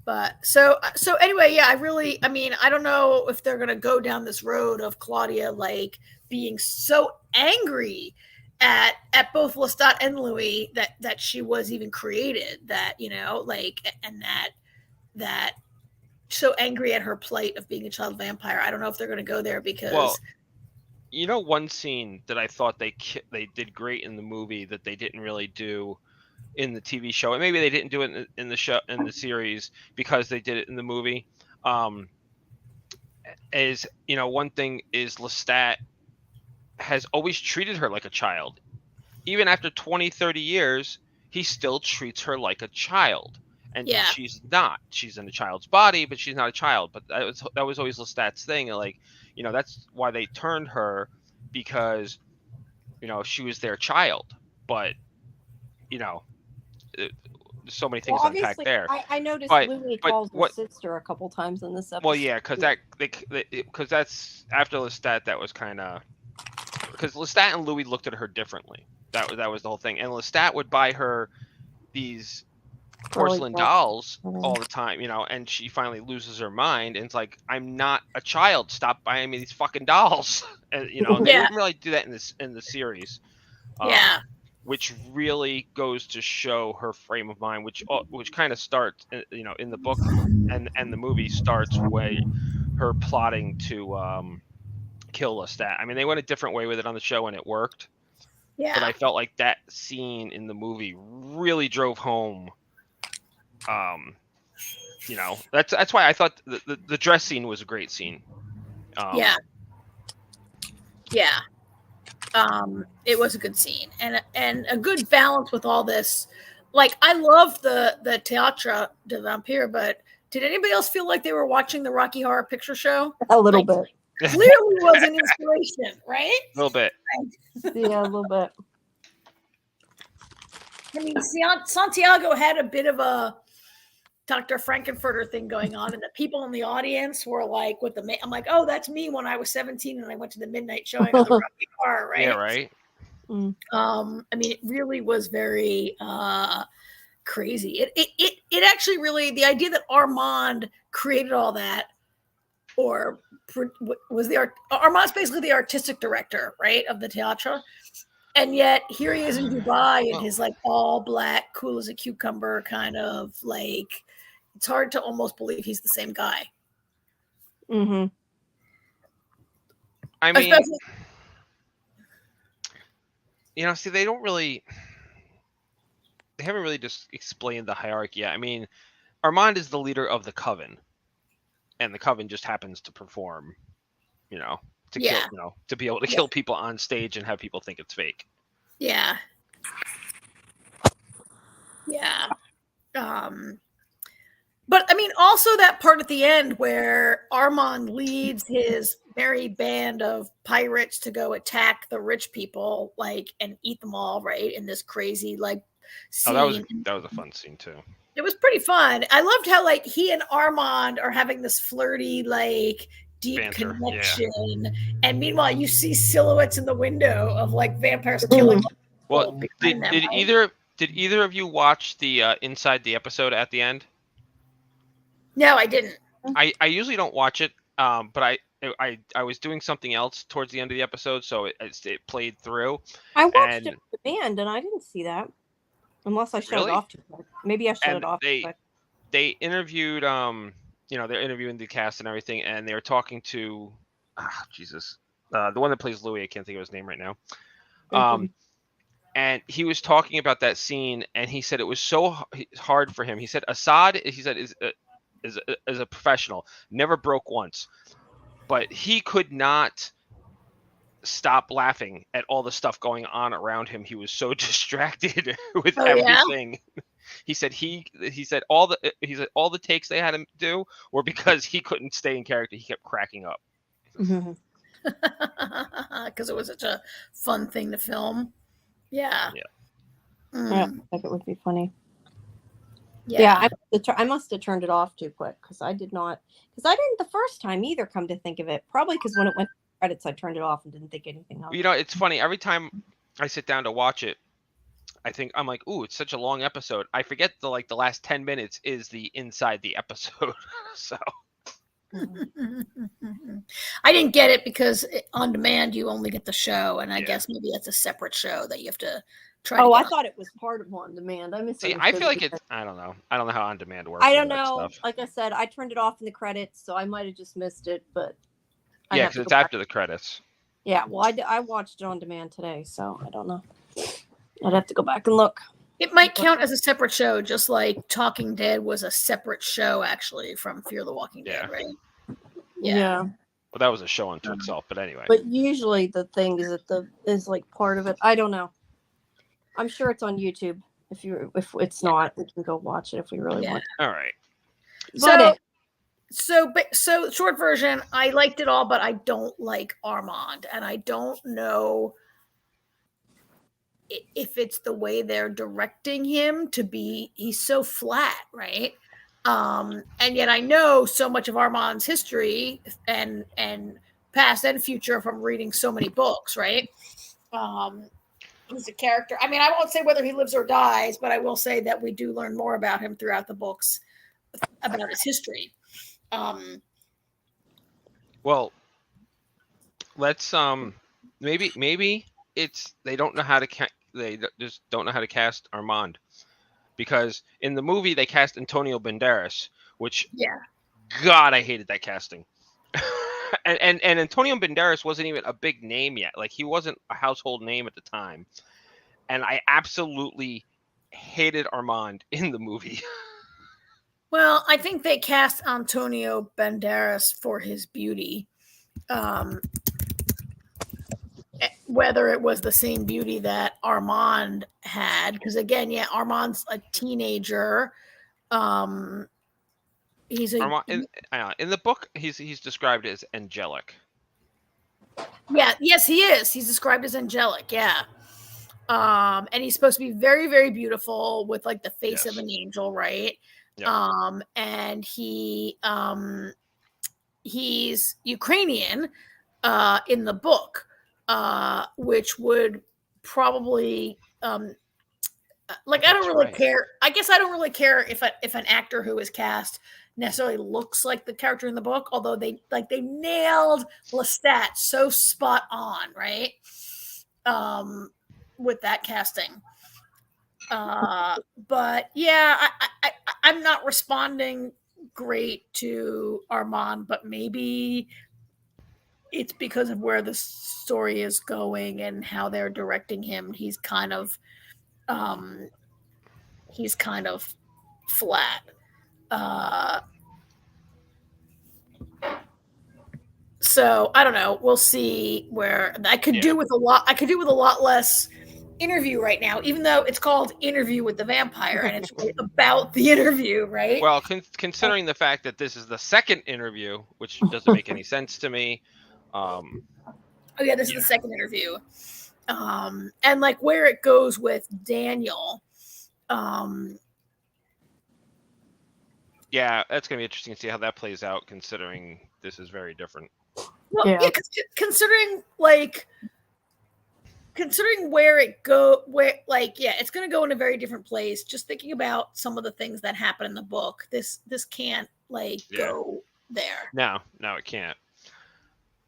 But so anyway, yeah, I mean, I don't know if they're gonna go down this road of Claudia like being so angry at both Lestat and Louis that she was even created, that, you know, like, and that so angry at her plight of being a child vampire. I don't know if they're gonna go there, because one scene that I thought they did great in the movie that they didn't really do in the TV show, and maybe they didn't do it in the show, in the series, because they did it in the movie. Is, one thing is Lestat has always treated her like a child. Even after 20, 30 years, he still treats her like a child. And she's not. She's in a child's body, but she's not a child. But that was always Lestat's thing. Like, that's why they turned her, because, she was their child. But, so many things unpacked there. I noticed but, Louis calls her sister a couple times in this episode. Well, yeah, because that's after Lestat. That was kind of because Lestat and Louis looked at her differently. That was the whole thing. And Lestat would buy her these porcelain dolls all the time, and she finally loses her mind, and it's like, I'm not a child. Stop buying me these fucking dolls. And, and they didn't really do that in the series. Which really goes to show her frame of mind, which kind of starts, in the book and the movie starts with her plotting to kill Lestat. I mean, they went a different way with it on the show, and it worked. Yeah. But I felt like that scene in the movie really drove home. That's why I thought the dress scene was a great scene. Yeah. It was a good scene, and a good balance with all this. Like, I love the Théâtre de Vampire, but did anybody else feel like they were watching the Rocky Horror Picture Show? A little bit. Clearly was an inspiration, right? A little bit. Yeah, a little bit. I mean, Santiago had a bit of a Dr. Frankenfurter thing going on, and the people in the audience were like, I'm like, oh, that's me when I was 17 and I went to the midnight showing of the Rocky Horror, right? Yeah, right. I mean, it really was very crazy. It actually really, the idea that Armand created all that, or was Armand's basically the artistic director, right, of the Théâtre. And yet here he is in Dubai in his like all black, cool as a cucumber kind of like, it's hard to almost believe he's the same guy. Mm-hmm. I mean, see, they haven't really just explained the hierarchy yet. I mean, Armand is the leader of the Coven, and the Coven just happens to perform, kill, to be able to kill people on stage and have people think it's fake. Yeah. But I mean, also that part at the end where Armand leads his merry band of pirates to go attack the rich people, like, and eat them all, right? In this crazy like scene. Oh, that was a fun scene too. It was pretty fun. I loved how like he and Armand are having this flirty, like, deep banter, connection, and meanwhile you see silhouettes in the window of like vampires killing. Well, did either of you watch the inside the episode at the end? No, I didn't. I usually don't watch it, but I was doing something else towards the end of the episode, so it played through. I watched it with the band, and I didn't see that, unless I shut it off too quick. Maybe I shut it off too quick. They interviewed, they're interviewing the cast and everything, and they were talking to, the one that plays Louis. I can't think of his name right now. And he was talking about that scene, and he said it was so hard for him. He said Assad, is a professional, never broke once, but he could not stop laughing at all the stuff going on around him. He was so distracted with everything. Yeah? He said all the takes they had him do were because he couldn't stay in character. He kept cracking up. Because it was such a fun thing to film. Yeah. Yeah, I think it would be funny. Yeah. I must have turned it off too quick because I didn't the first time either. Come to think of it, probably because when it went to credits, I turned it off and didn't think anything of it. You know, it's funny. Every time I sit down to watch it, I'm like, ooh, it's such a long episode. I forget the last 10 minutes is the inside the episode. So I didn't get it because on demand you only get the show, and I Yeah. guess maybe it's a separate show that you have to try. Oh, to I get thought it was part of on demand. I see, misunderstood. I feel like it. it's. I don't know. I don't know how on demand works. I don't with that know. stuff. Like I said, I turned it off in the credits, so I might have just missed it. But I'd Yeah, have to because it's go back. after the credits. Yeah, well, I watched it on demand today, so I don't know. I'd have to go back and look. It might count as a separate show, just like Talking Dead was a separate show actually from Fear the Walking Dead, right? Yeah. Well, that was a show unto itself. But anyway. But usually the thing is that is like part of it. I don't know. I'm sure it's on YouTube. If it's not, we can go watch it if we really want. All right. So short version, I liked it all, but I don't like Armand, and I don't know if it's the way they're directing him to be. He's so flat, right? And yet I know so much of Armand's history and past and future from reading so many books, right? He's a character. I mean, I won't say whether he lives or dies, but I will say that we do learn more about him throughout the books about his history. Well, let's maybe it's they don't know how to they just don't know how to cast Armand, because in the movie they cast Antonio Banderas, which God, I hated that casting. and Antonio Banderas wasn't even a big name yet. Like, he wasn't a household name at the time. And I absolutely hated Armand in the movie. Well, I think they cast Antonio Banderas for his beauty. Whether it was the same beauty that Armand had, because again, Armand's a teenager. He's Armand, in the book, he's described as angelic. Yeah, yes, he is. He's described as angelic. Yeah. And he's supposed to be very, very beautiful with like the face of an angel, right? Yep. And he's Ukrainian in the book, which would probably like, I don't really care. I guess I don't really care if an actor who is cast necessarily looks like the character in the book, although they nailed Lestat so spot on, right? With that casting. But yeah, I'm not responding great to Armand, but maybe it's because of where the story is going and how they're directing him. He's kind of flat. So I don't know. We'll see where I could do with a lot. I could do with a lot less interview right now, even though it's called Interview with the Vampire and it's really about the interview, right? Well, considering the fact that this is the second interview, which doesn't make any sense to me. This is the second interview. And like where it goes with Daniel. Yeah, that's going to be interesting to see how that plays out, considering this is very different. Well, considering where it it's going to go in a very different place. Just thinking about some of the things that happen in the book, this can't go there. No, it can't.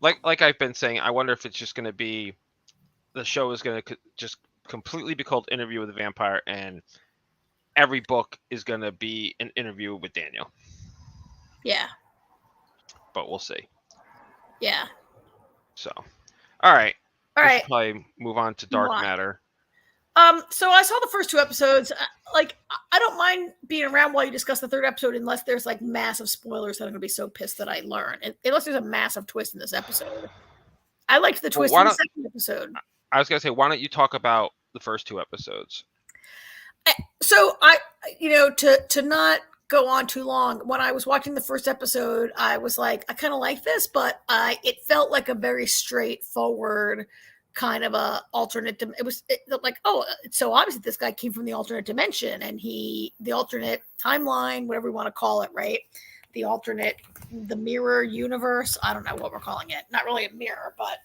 Like I've been saying, I wonder if it's just going to be the show is going to just completely be called Interview with the Vampire, and every book is going to be an interview with Daniel. Yeah. But we'll see. Yeah. So, all right. Let's probably move on to Dark Matter. So I saw the first two episodes. I don't mind being around while you discuss the third episode, unless there's like massive spoilers that I'm going to be so pissed that I learn. Unless there's a massive twist in this episode. I liked the twist in the second episode. I was going to say, why don't you talk about the first two episodes? So to not go on too long, when I was watching the first episode, I was like, I kind of like this, but it felt like a very straightforward kind of a alternate. Like, oh, it's so obvious that this guy came from the alternate dimension, and the alternate timeline, whatever we want to call it, right? The mirror universe. I don't know what we're calling it. Not really a mirror, but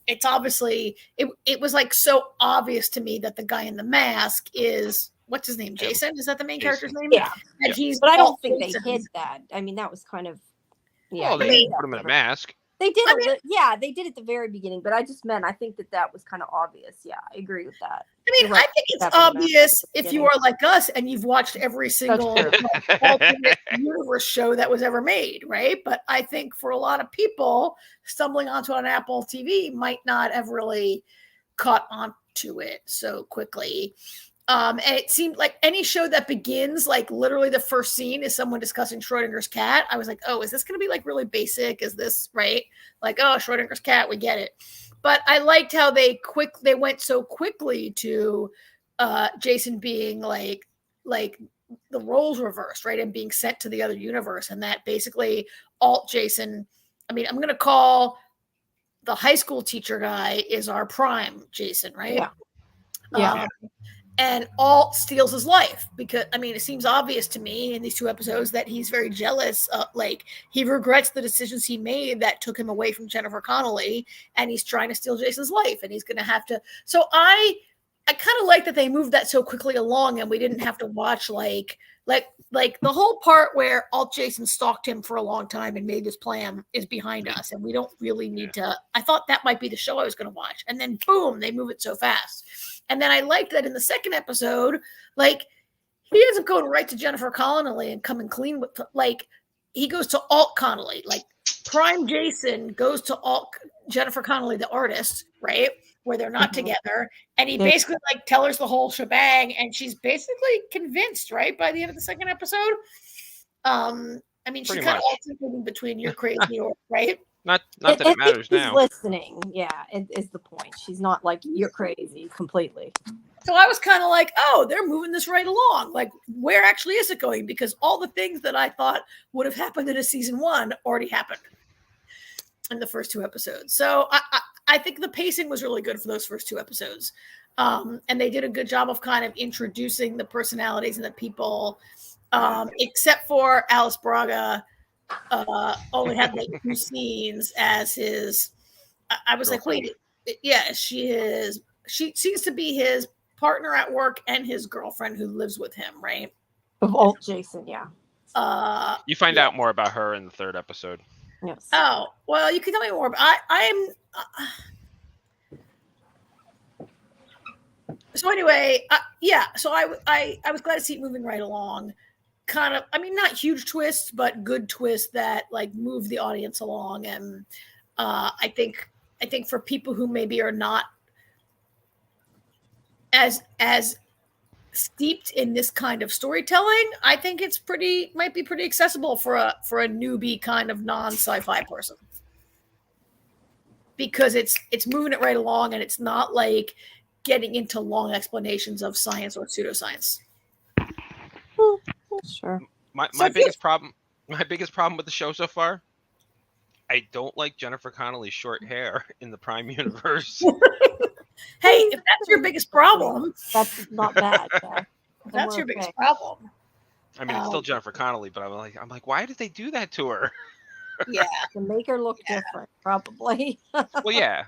it's obviously it was like so obvious to me that the guy in the mask is, what's his name? Jason? Is that the main character's name? Yeah. And he's, but I don't think Jason. they hid that. I mean, that was kind of, Well, they put him in a mask. They did, they did at the very beginning, but I think that was kind of obvious. Yeah, I agree with that. I mean, I think it's obvious if you are like us and you've watched every single alternate universe show that was ever made, right? But I think for a lot of people, stumbling onto an Apple TV might not have really caught on to it so quickly. And it seemed like any show that begins, like literally the first scene is someone discussing Schrodinger's cat. I was like, oh, is this going to be like really basic? Is this right? Like, oh, Schrodinger's cat, we get it. But I liked how they went so quickly to Jason being like the roles reversed, right? And being sent to the other universe. And that basically alt Jason, I mean, I'm going to call the high school teacher guy is our prime Jason, right? Yeah. And Alt steals his life because, I mean, it seems obvious to me in these 2 episodes that he's very jealous. Like, he regrets the decisions he made that took him away from Jennifer Connelly, and he's trying to steal Jason's life, and he's going to have to. So I kind of like that they moved that so quickly along, and we didn't have to watch like the whole part where Alt Jason stalked him for a long time and made this plan is behind us, and we don't really need to. I thought that might be the show I was going to watch, and then boom, they move it so fast. And then I liked that in the second episode, like, he doesn't go right to Jennifer Connelly and come and clean with, like, he goes to Alt Connelly. Like, prime Jason goes to Alt Jennifer Connelly, the artist, right? Where they're not together. And he basically, like, tells her the whole shebang. And she's basically convinced, right? By the end of the second episode. I mean, she's kind of alternating between you're crazy or, right? Not that it matters now. She's listening. Yeah, is the point. She's not like, you're crazy completely. So I was kind of like, oh, they're moving this right along. Like, where actually is it going? Because all the things that I thought would have happened in a season 1 already happened in the first 2 episodes. So I think the pacing was really good for those first 2 episodes. And they did a good job of kind of introducing the personalities and the people, except for Alice Braga. Only had like 2 scenes as his. I was girlfriend. Like, wait, yeah, she seems to be his partner at work and his girlfriend who lives with him, right? Of Alt Jason, yeah. You find out more about her in the 3rd episode. Yes. Oh, well, you can tell me more. So anyway, yeah. So I was glad to see it moving right along. Kind of, I mean, not huge twists, but good twists that like move the audience along. And I think for people who maybe are not as steeped in this kind of storytelling, I think it's might be pretty accessible for a newbie kind of non-sci-fi person, because it's moving it right along, and it's not like getting into long explanations of science or pseudoscience. Sure. My biggest problem with the show so far, I don't like Jennifer Connelly's short hair in the Prime universe. Hey, if that's your biggest problem, that's not bad. Yeah. That's your biggest problem. I mean, it's still Jennifer Connelly, but I'm like, why did they do that to her? Yeah, to make her look different, probably. Well, yeah.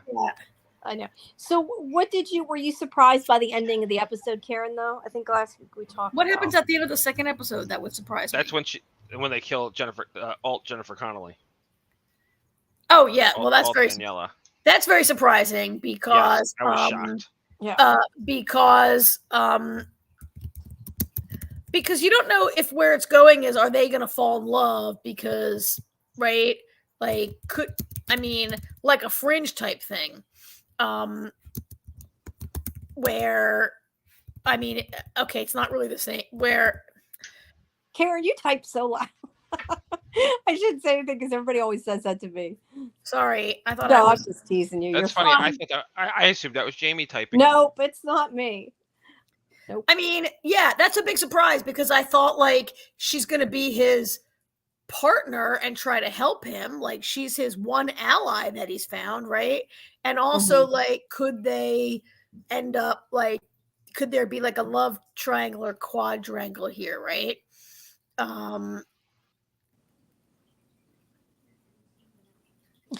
I know. So were you surprised by the ending of the episode, Karen, though? I think last week we talked What happens at the end of the second episode that would surprise me? That's when they kill Jennifer Connelly. Oh, yeah. Well, that's very surprising because I was shocked. Yeah. Because you don't know if where it's going is, are they going to fall in love? Because, right? Like, like a Fringe type thing. Where, I mean, okay, it's not really the same. Where, Karen, you type so loud. I shouldn't say anything because everybody always says that to me. Sorry, I thought I was just teasing you. That's You're funny. fine. I assumed that was Jamie typing. Nope, it's not me. Nope. I mean, yeah, that's a big surprise because I thought like she's going to be his partner and try to help him. Like, she's his one ally that he's found, right? And also, like, could they end up like, could there be like a love triangle or quadrangle here, right?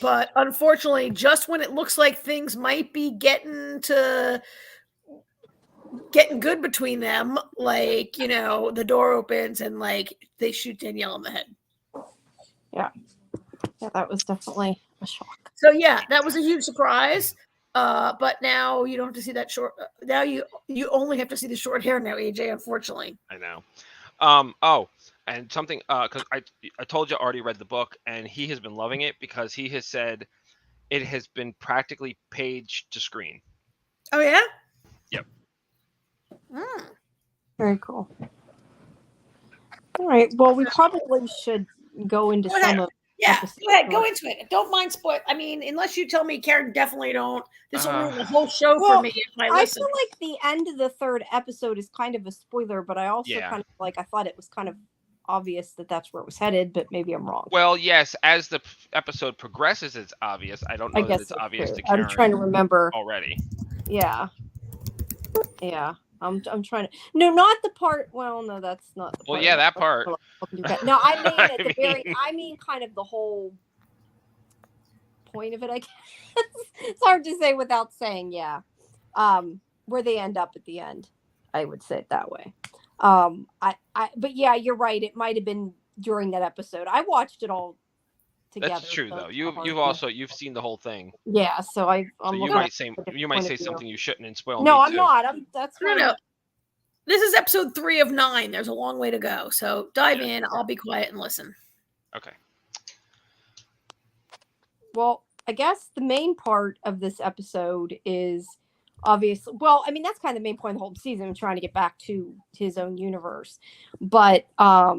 But unfortunately, just when it looks like things might be getting good between them, like, you know, the door opens and like they shoot Danielle in the head. Yeah, that was definitely a shock. So yeah, that was a huge surprise. But now you don't have to see that short. Now you only have to see the short hair now, AJ. Unfortunately, I know. Oh, and something, because I told you I already read the book, and he has been loving it because he has said it has been practically page to screen. Oh yeah. Yep. Very cool. All right. Well, we probably should go into some of. Yeah, go ahead, go into it. Don't mind spoil. I mean, unless you tell me, Karen, definitely don't. This will ruin the whole show for me if I listen. I feel like the end of the third episode is kind of a spoiler, but I also kind of like, I thought it was kind of obvious that that's where it was headed, but maybe I'm wrong. Well, yes, as the episode progresses, it's obvious. I don't know that it's obvious to Karen. I'm trying to remember already. Yeah. Yeah. I'm trying to. No, not the part. Well, no, that's not the part. Well, yeah, that part. No, I mean at the very. I mean, kind of the whole point of it. I guess it's hard to say without saying. Yeah, where they end up at the end. I would say it that way. But yeah, you're right. It might have been during that episode. I watched it all together. That's true, though. You've seen the whole thing. Yeah, so you might say something you shouldn't and spoil. No, me I'm too. not. That's right. No. This is episode 3 of 9. There's a long way to go, so dive in. I'll be quiet and listen. Okay. Well, I guess the main part of this episode is obviously, well, I mean, that's kind of the main point of the whole season, trying to get back to his own universe. But I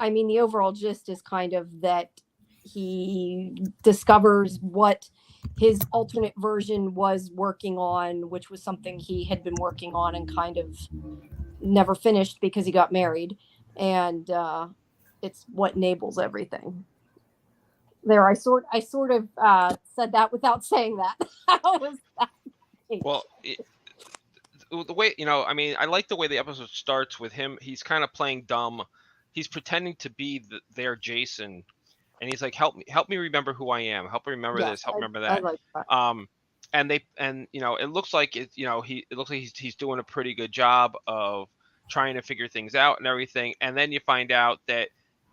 mean, the overall gist is kind of that he discovers what his alternate version was working on, which was something he had been working on and kind of never finished because he got married. And it's what enables everything. There, I sort of said that without saying that. How was that? Well, the way, I mean, I like the way the episode starts with him. He's kind of playing dumb. He's pretending to be their Jason, and he's like, help me remember who I am. Help me remember this. Help me remember that. I like that. And it looks like he's doing a pretty good job of trying to figure things out and everything. And then you find out that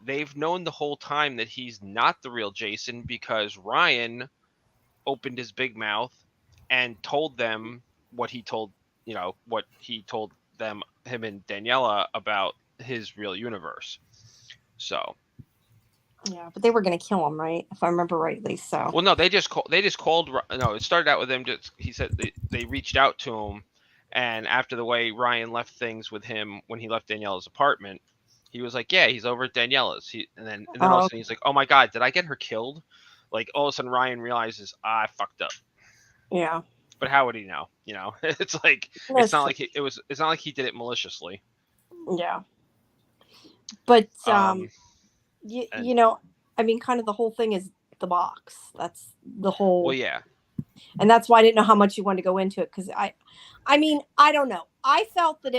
they've known the whole time that he's not the real Jason, because Ryan opened his big mouth and told them what he told them, him and Daniela, about his real universe. So. Yeah, but they were going to kill him, right? If I remember rightly. So. Well, no, they just called. No, it started out with them. He said they reached out to him, and after the way Ryan left things with him when he left Daniela's apartment, he was like, "Yeah, he's over at Daniela's." And then all of a sudden he's like, "Oh my God, did I get her killed?" Like, all of a sudden Ryan realizes, I fucked up. Yeah. But how would he know? It's like it's not like he did it maliciously. Yeah. But I mean, kind of the whole thing is the box. That's the whole. Well, yeah. And that's why I didn't know how much you wanted to go into it, because I mean, I don't know. I felt that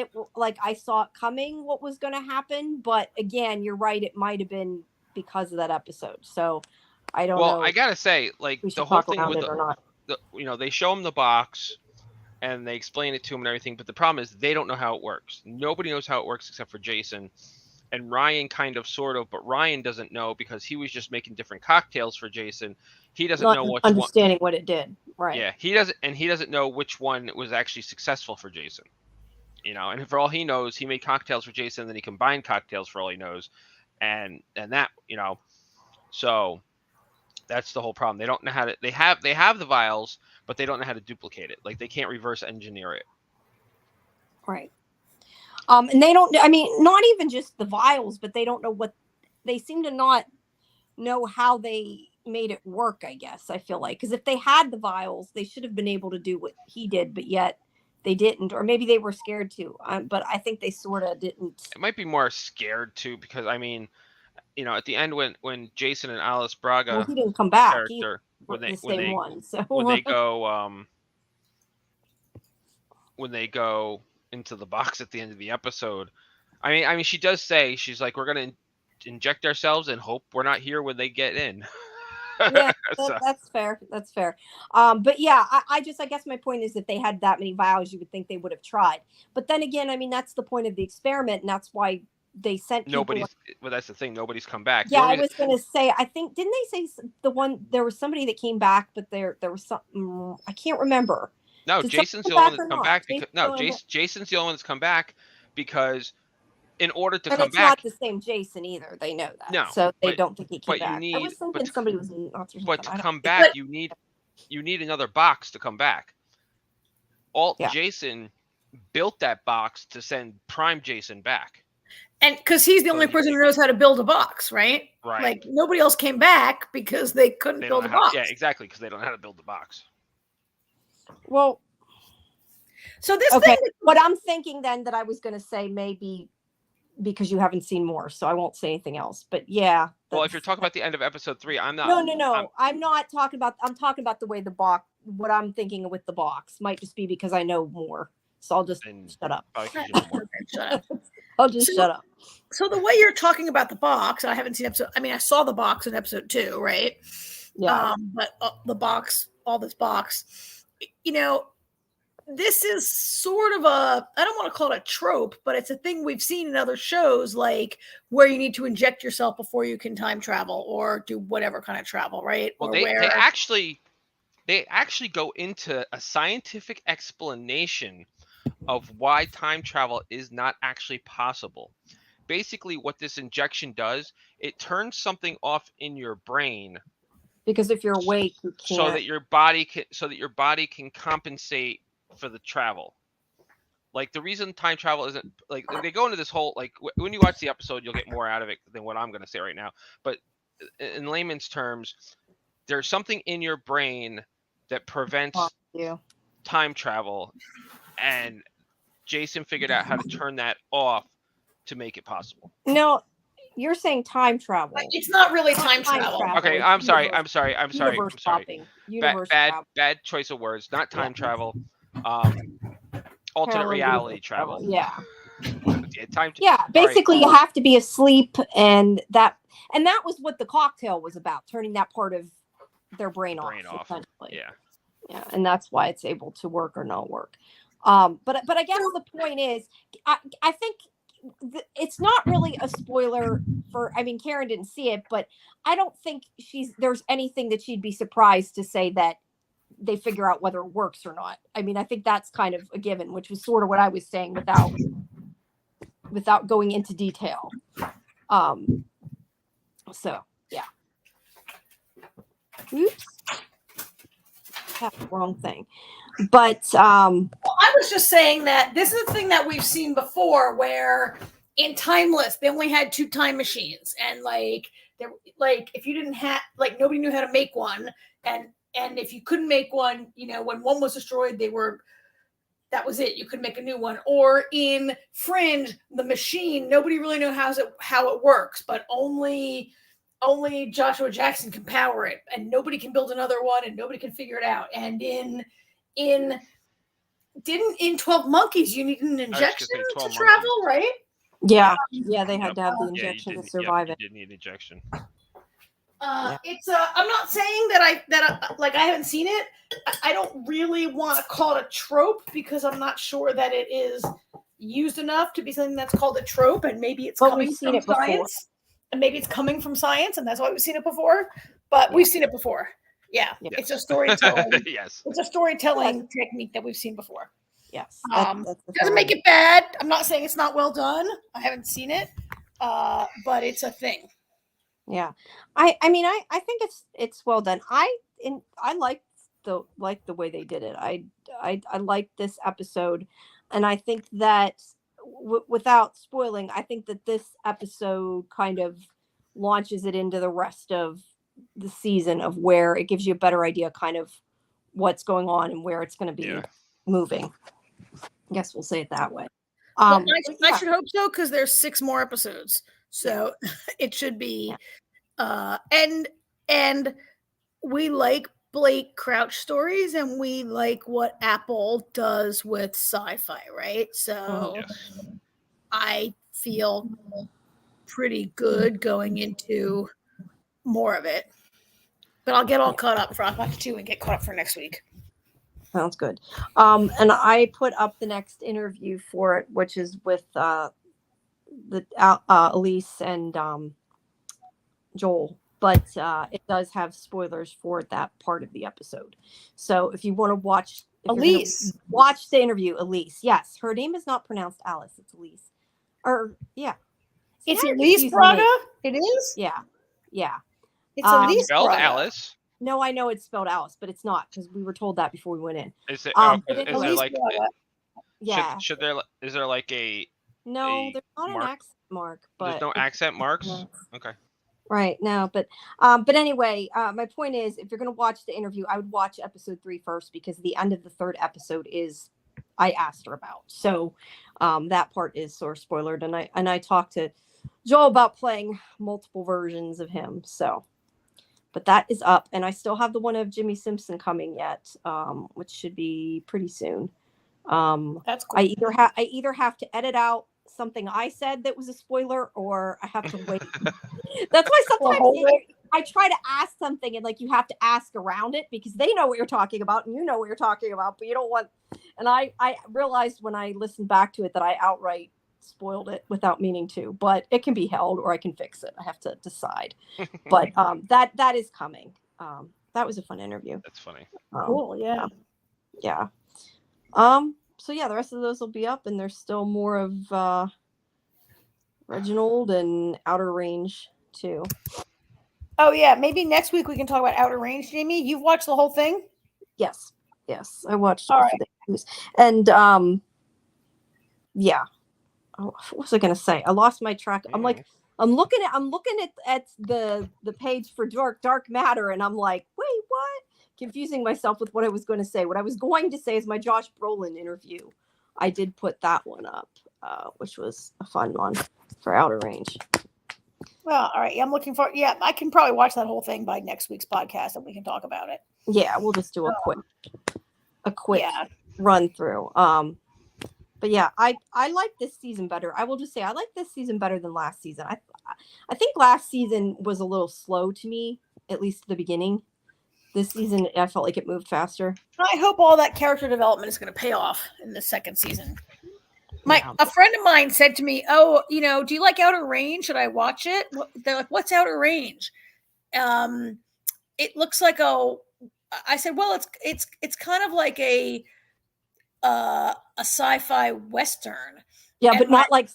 I saw it coming, what was going to happen. But again, you're right. It might have been because of that episode. So I don't know. Well, I gotta say, like, the whole thing with they show him the box and they explain it to him and everything. But the problem is they don't know how it works. Nobody knows how it works except for Jason. And Ryan kind of, sort of, but Ryan doesn't know because he was just making different cocktails for Jason. He doesn't know what it did, right? Yeah, he doesn't know which one was actually successful for Jason. And for all he knows, he made cocktails for Jason, then he combined cocktails for all he knows, and that, so that's the whole problem. They don't know how to. They have the vials, but they don't know how to duplicate it. Like, they can't reverse engineer it. Right. And they don't, I mean, not even just the vials, but they don't know they seem to not know how they made it work, I guess, I feel like. Because if they had the vials, they should have been able to do what he did, but yet they didn't. Or maybe they were scared to. But I think they sort of didn't. It might be more scared to, because, I mean, at the end when Jason and Alice Well, Braga he didn't come back. He character the same one. So when they go into the box at the end of the episode, I mean she does say, she's like, we're gonna inject ourselves and hope we're not here when they get in. yeah, So, that's fair. That's fair. But yeah, I guess my point is, if they had that many vials, you would think they would have tried. But then again, I mean, that's the point of the experiment, and that's why they sent people. well, that's the thing. Nobody's come back. Yeah, I was going to say, I think, didn't they say there was somebody that came back, but there was some, I can't remember. No, Jason's the only one that's come back. Jason's the only one that's come back because in order to come back. It's not the same Jason either. They know that. No. So they don't think he came back. I was thinking somebody was nuts or something. But to come back, you need another box to come back. Jason built that box to send Prime Jason back. And because he's the only person who knows how to build a box, right? Right. Like, nobody else came back because they couldn't build a box. Yeah, exactly, because they don't know how to build the box. Well, so this okay. thing. What I'm thinking then that I was going to say, maybe because you haven't seen more, so I won't say anything else. But yeah. Well, if you're talking about the end of episode 3, I'm not. No. I'm not talking about. I'm talking about the way the box. What I'm thinking with the box might just be because I know more. So I'll just shut up. Shut up. I'll just shut up. So the way you're talking about the box, I haven't seen episode. I mean, I saw the box in episode 2, right? Yeah. But the box, all this box, this is sort of I don't want to call it a trope, but it's a thing we've seen in other shows, like where you need to inject yourself before you can time travel or do whatever kind of travel, right? Well, they actually go into a scientific explanation of why time travel is not actually possible. Basically, what this injection does, it turns something off in your brain. Because if you're awake, you can't. So that your body can compensate for the travel. Like, the reason time travel isn't, like, they go into this whole, like, when you watch the episode, you'll get more out of it than what I'm going to say right now. But in layman's terms, there's something in your brain that prevents time travel, and Jason figured out how to turn that off to make it possible. No, you're saying time travel. It's not really time travel. Okay, I'm sorry. Bad choice of words. Not time travel. Alternate reality travel. Yeah. Yeah, basically you have to be asleep, and that was what the cocktail was about, turning that part of their brain off. Yeah, and that's why it's able to work or not work. But I guess the point is, I think it's not really a spoiler for. I mean, Karen didn't see it, but I don't think there's anything that she'd be surprised to say that they figure out whether it works or not. I mean, I think that's kind of a given, which was sort of what I was saying without going into detail. So yeah. Oops. That's the wrong thing. But I was just saying that this is a thing that we've seen before, where in Timeless they only had 2 time machines, and if you didn't have, nobody knew how to make one, and if you couldn't make one, when one was destroyed, that was it. You could make a new one. Or in Fringe, the machine, nobody really knew how it works, but only Joshua Jackson can power it, and nobody can build another one, and nobody can figure it out. And in 12 Monkeys, you need an injection to travel, right? Yeah, they had to have the injection to survive it. You did need an injection. It's I'm not saying that I haven't seen it. I don't really want to call it a trope, because I'm not sure that it is used enough to be something that's called a trope, and maybe it's coming from science. And maybe it's coming from science, and that's why we've seen it before. But we've seen it before. Yeah. Yes. It's a storytelling. Yes. It's a storytelling technique that we've seen before. Yes. Doesn't make it bad. I'm not saying it's not well done. I haven't seen it. But it's a thing. Yeah. I mean, I think it's well done. I like the way they did it. I like this episode, and I think that without spoiling, I think that this episode kind of launches it into the rest of the season, of where it gives you a better idea kind of what's going on and where it's going to be moving. I guess we'll say it that way. I should hope so, because there's 6 more episodes. So it should be, and we like Blake Crouch stories, and we like what Apple does with sci-fi, right? So Yes. I feel pretty good going into more of it. But I'll get all caught up for Watch 2 and get caught up for next week. Sounds good. And I put up the next interview for it, which is with Elise and Joel, but it does have spoilers for that part of the episode. So if you want to watch Elise, watch the interview, Elise. Yes, her name is not pronounced Alice. It's Elise. Or yeah, it's Elise Braga. It is. Yeah. It's Elise spelled Braga. Alice. No, I know it's spelled Alice, but it's not, because we were told that before we went in. Is it? Is there like? Yeah. Should there? Is there like a? No, there's not an accent mark. But there's no accent marks. No. Okay. Right. No, but anyway, my point is, if you're going to watch the interview, I would watch episode 3 first, because the end of the 3rd episode is I asked her about. So that part is sort of spoilered, and I talked to Joel about playing multiple versions of him. So, but that is up, and I still have the one of Jimmy Simpson coming yet, which should be pretty soon. That's cool. I either have to edit out something I said that was a spoiler, or I have to wait. That's why sometimes I try to ask something, and like you have to ask around it, because they know what you're talking about and you know what you're talking about, but you don't want. And I realized when I listened back to it that I outright spoiled it without meaning to, but it can be held or I can fix it. I have to decide. But that is coming. That was a fun interview. That's funny. Cool. Yeah. Yeah. So yeah, the rest of those will be up, and there's still more of Reginald and Outer Range too. Oh yeah, maybe next week we can talk about Outer Range, Jamie. You've watched the whole thing? Yes, I watched all right. And yeah. Oh, what was I gonna say? I lost my track. I'm like, I'm looking at the page for Dark Matter, and I'm like, wait, what? Confusing myself with what I was going to say. What I was going to say is my Josh Brolin interview. I did put that one up, which was a fun one for Outer Range. Well, all right. Yeah, I'm looking for. Yeah, I can probably watch that whole thing by next week's podcast, and we can talk about it. Yeah, we'll just do a quick run through. But yeah, I like this season better. I will just say I like this season better than last season. I think last season was a little slow to me, at least at the beginning. This season, I felt like it moved faster. I hope all that character development is going to pay off in the second season. A friend of mine said to me, "Oh, do you like Outer Range? Should I watch it?" They're like, "What's Outer Range?" It looks like I said, "Well, it's kind of like a sci-fi western." Yeah, but not like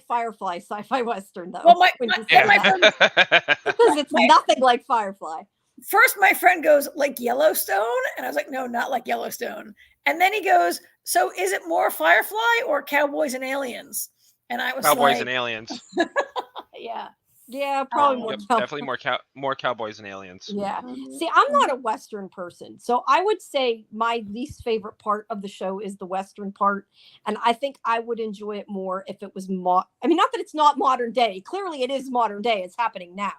Firefly sci-fi western though. Well, my friend, because it's nothing like Firefly. First, my friend goes, like Yellowstone? And I was like, no, not like Yellowstone. And then he goes, so is it more Firefly or Cowboys and Aliens? And I was Cowboys and Aliens. Yeah. Yeah, probably more. Definitely more Cowboys and Aliens. Yeah. See, I'm not a Western person, so I would say my least favorite part of the show is the Western part, and I think I would enjoy it more if it was not that it's not modern day. Clearly, it is modern day. It's happening now.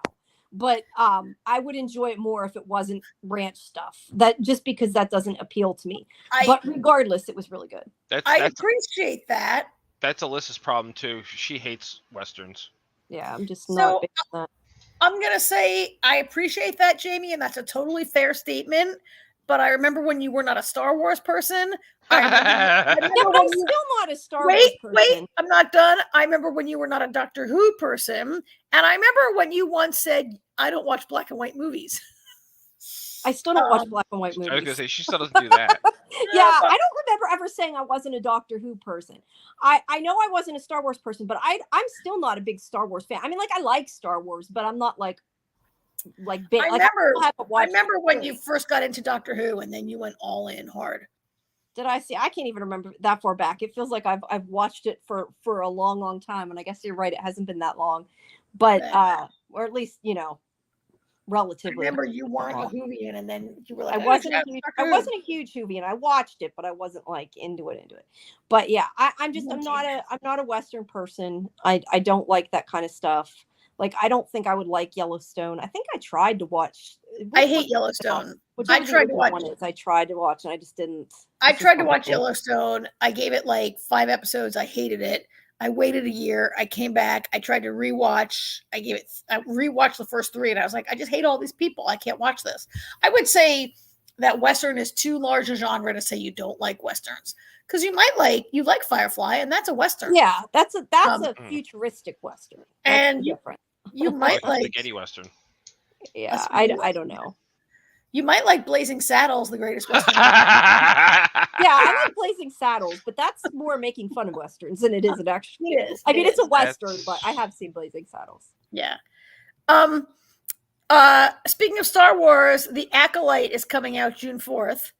But I would enjoy it more if it wasn't ranch stuff. That just because that doesn't appeal to me. But regardless, it was really good. I appreciate that. That's Alyssa's problem too. She hates Westerns. Yeah, I'm just not big on that. I'm gonna say I appreciate that, Jamie, and that's a totally fair statement. But I remember when you were not a Star Wars person. I'm still not a Star Wars person. Wait, I'm not done. I remember when you were not a Doctor Who person. And I remember when you once said, I don't watch black and white movies. I still don't watch black and white movies. I was going to say, she still doesn't do that. Yeah, I don't remember ever saying I wasn't a Doctor Who person. I know I wasn't a Star Wars person, but I'm still not a big Star Wars fan. I mean, like, I like Star Wars, but I'm not big. I remember when you first got into Doctor Who, and then you went all in hard. Did I see? I can't even remember that far back. It feels like I've watched it for a long, long time, and I guess you're right. It hasn't been that long, but or at least relatively. remember you weren't a Whovian, and then you were like, I wasn't a huge Whovian. I watched it, but I wasn't like into it. But yeah, I'm not a Western person. I don't like that kind of stuff. Like, I don't think I would like Yellowstone. I think I tried to watch. I hate Yellowstone. I tried to watch it. I tried to watch, and I just didn't. I tried to watch Yellowstone. I gave it like 5 episodes. I hated it. I waited a year. I came back. I tried to rewatch. I rewatched the first 3, and I was like, I just hate all these people. I can't watch this. I would say that Western is too large a genre to say you don't like Westerns, because you like Firefly, and that's a Western. Yeah, that's a futuristic Western. That's and different. You might like spaghetti Western. Yeah, I don't know. You might like Blazing Saddles, the greatest Western. Yeah, I like Blazing Saddles, but that's more making fun of Westerns than it is an actual. It is. I mean, it's a Western, but I have seen Blazing Saddles. Yeah. Speaking of Star Wars, The Acolyte is coming out June 4th.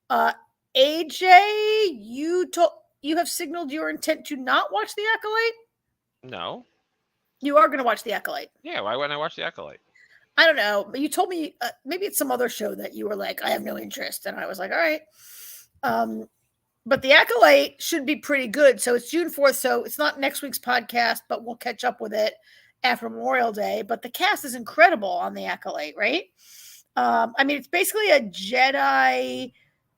AJ, you have signaled your intent to not watch The Acolyte? No. You are going to watch The Acolyte. Yeah, why wouldn't I watch The Acolyte? I don't know, but you told me maybe it's some other show that you were like, I have no interest, and I was like, all right. But The Acolyte should be pretty good. So it's June 4th, so it's not next week's podcast, but we'll catch up with it after Memorial Day. But the cast is incredible on The Acolyte, right? I mean, it's basically a Jedi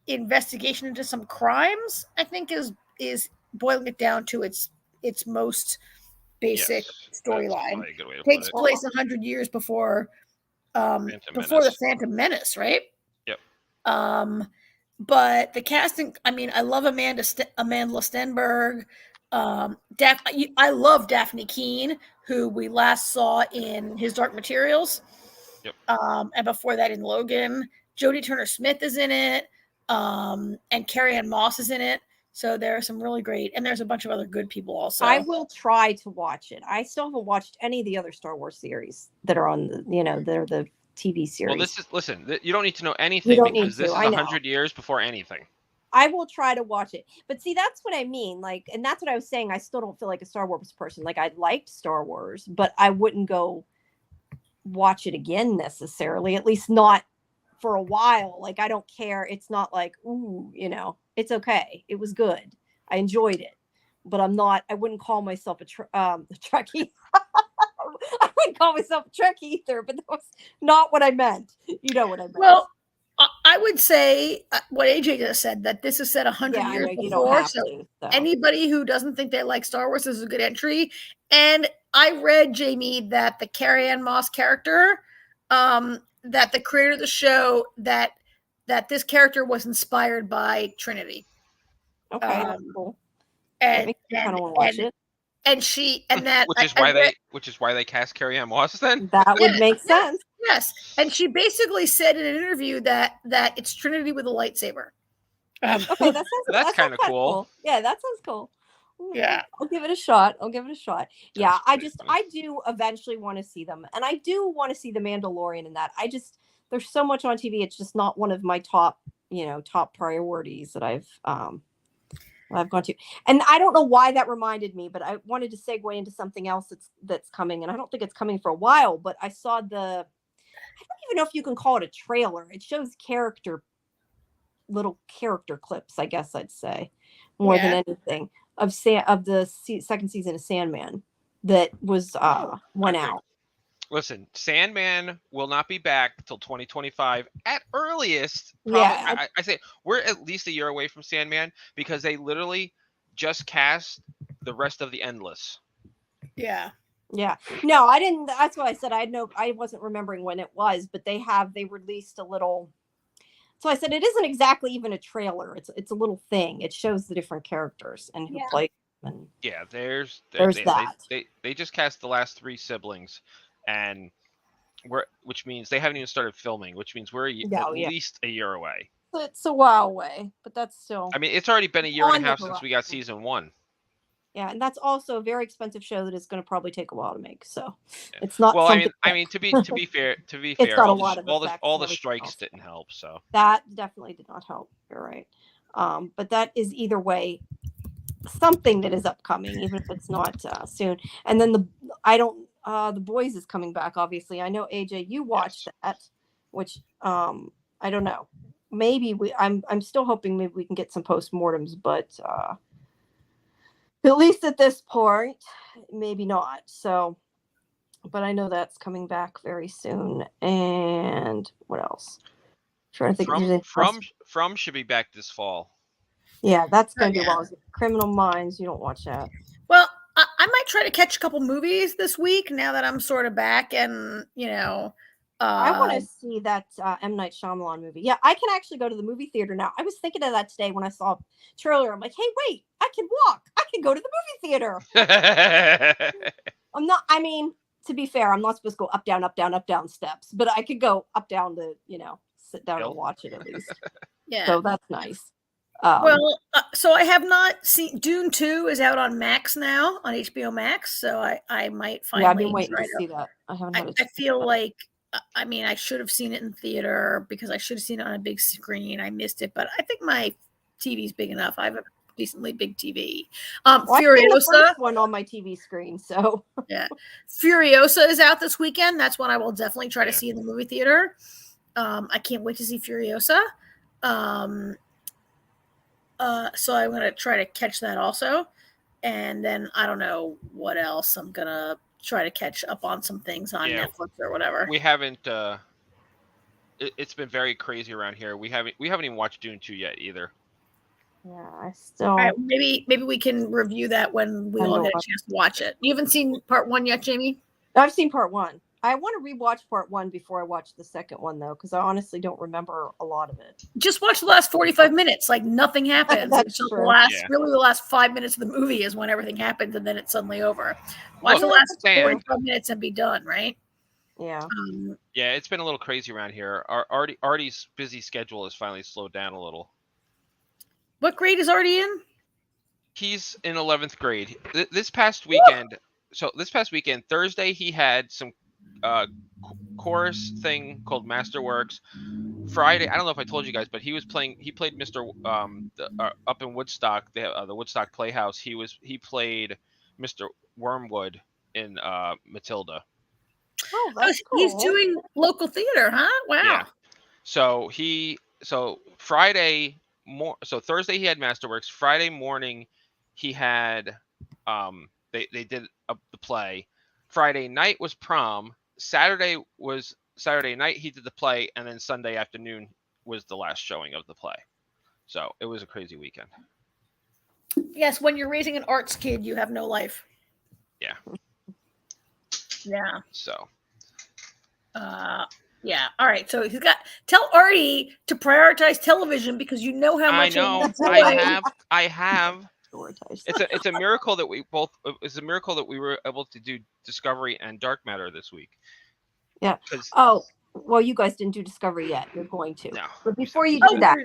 investigation into some crimes, I think is boiling it down to its most basic storyline. Takes place 100 years before the Phantom Menace, right? Yep. But the casting, I mean, I love Amanda Stenberg. I love Daphne Keane, who we last saw in His Dark Materials. Yep. And before that in Logan. Jodie Turner-Smith is in it. And Carrie-Anne Moss is in it. So there are some really great, and there's a bunch of other good people also. I will try to watch it. I still haven't watched any of the other Star Wars series that are on they're the TV series. Well, listen, you don't need to know anything because this is 100 years before anything. I will try to watch it. But see, that's what I mean. Like, and that's what I was saying. I still don't feel like a Star Wars person. Like, I liked Star Wars, but I wouldn't go watch it again necessarily, at least not for a while. Like, I don't care. It's not like, ooh, it's okay. It was good. I enjoyed it, but I wouldn't call myself a Trekkie. I wouldn't call myself a Trekkie either, but that was not what I meant. You know what I meant. Well, I would say what AJ just said, that this is set 100 years before. So anybody who doesn't think they like Star Wars is a good entry. And I read, Jamie, that the Carrie-Anne Moss character, that the creator of the show, that this character was inspired by Trinity. Okay, that's cool. And I kind of want to watch it. Which is why they cast Carrie-Anne Moss then? That would make sense. Yes. And she basically said in an interview that it's Trinity with a lightsaber. Okay, that's kind of cool. Yeah, that sounds cool. Yeah. I'll give it a shot. Yeah, I do eventually want to see them. And I do want to see The Mandalorian in that. There's so much on TV. It's just not one of my top priorities that I've gone to. And I don't know why that reminded me, but I wanted to segue into something else that's coming. And I don't think it's coming for a while, but I saw I don't even know if you can call it a trailer. It shows little character clips, I guess I'd say, more than anything, of the second season of Sandman that was went out. Listen, Sandman will not be back till 2025 at earliest. Yeah, I say we're at least a year away from Sandman because they literally just cast the rest of the Endless. Yeah. Yeah. No, I didn't. That's what I said. I wasn't remembering when it was, but they released a little. So I said it isn't exactly even a trailer. It's a little thing. It shows the different characters and who play them. And yeah, there's that. They just cast the last 3 siblings. And which means they haven't even started filming, which means we're at least a year away. It's a while away, but that's still. I mean, it's already been a year and a half since we got season 1. Yeah, and that's also a very expensive show that is going to probably take a while to make. So it's not. Well, I mean, to be fair, it's got all the strikes didn't help. So that definitely did not help. You're right. But that is either way something that is upcoming, even if it's not soon. And then The Boys is coming back. Obviously, I know AJ, you watched that, which I don't know. Maybe I'm still hoping maybe we can get some postmortems, but at least at this point, maybe not. So, but I know that's coming back very soon. And what else? I'm trying to think. If there's anything else. From should be back this fall. Yeah, that's going to be long. Criminal Minds. You don't watch that. Well, I might try to catch a couple movies this week now that I'm sort of back, and I want to see that M. Night Shyamalan movie. Yeah, I can actually go to the movie theater now. I was thinking of that today when I saw a trailer. I'm like, hey, wait, I can walk. I can go to the movie theater. I'm not. I mean, to be fair, I'm not supposed to go up, down, steps, but I could go up, down to sit down and watch it at least. Yeah. So that's nice. So I have not seen Dune 2 is out on Max now on HBO Max, so I might finally. Yeah, I've been waiting to see that. I haven't had I feel like, I mean, I should have seen it in theater because I should have seen it on a big screen. I missed it, but I think my TV's big enough. I have a decently big TV. Furiosa, the first one on my TV screen. So yeah, Furiosa is out this weekend. That's one I will definitely try to see in the movie theater. I can't wait to see Furiosa. So I'm going to try to catch that also. And then I don't know what else. I'm going to try to catch up on some things on Netflix or whatever. We haven't, it's been very crazy around here. We haven't even watched Dune 2 yet either. Yeah, I still. All right, maybe we can review that when we all get a chance to watch it. You haven't seen part 1 yet, Jamie? I've seen part 1. I want to rewatch part 1 before I watch the second one, though, because I honestly don't remember a lot of it. Just watch the last 45 minutes. Like nothing happens. That's true. Really the last 5 minutes of the movie is when everything happens, and then it's suddenly over. Watch the last 45 minutes and be done, right? Yeah. Yeah, it's been a little crazy around here. Artie's busy schedule has finally slowed down a little. What grade is Artie in? He's in 11th grade. This past weekend, Thursday, he had some chorus thing called Masterworks. Friday, I don't know if I told you guys, but he played Mr. Up in Woodstock, the Woodstock Playhouse. He played Mr. Wormwood in Matilda. Oh, that's cool. He's doing local theater, huh? Wow. Yeah. So Thursday he had Masterworks. Friday morning he had they did the play. Friday night was prom. Saturday night he did the play, and then Sunday afternoon was the last showing of the play. So it was a crazy weekend. Yes, when you're raising an arts kid, you have no life. Yeah. Yeah. So. Yeah. All right. So tell Artie to prioritize television because you know how much. I have. It's a miracle that we were able to do Discovery and Dark Matter this week. Yeah. Oh, well, you guys didn't do Discovery yet. You're going to. No. But before you do that,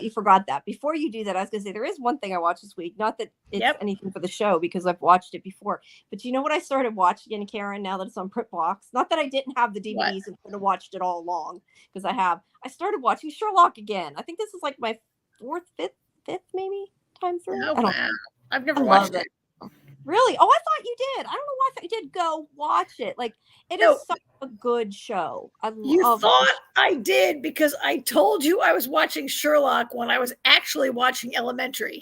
you forgot that. Before you do that, I was going to say there is one thing I watched this week. Not that it's anything for the show because I've watched it before. But you know what I started watching again, Karen? Now that it's on BritBox. Not that I didn't have the DVDs and could have watched it all along because I have. I started watching Sherlock again. I think this is like my fifth maybe time through. Oh, wow. I've never watched it. Really? Oh, I thought you did. I don't know why I thought you did. Go watch it. Like it is such a good show. You thought I did because I told you I was watching Sherlock when I was actually watching Elementary.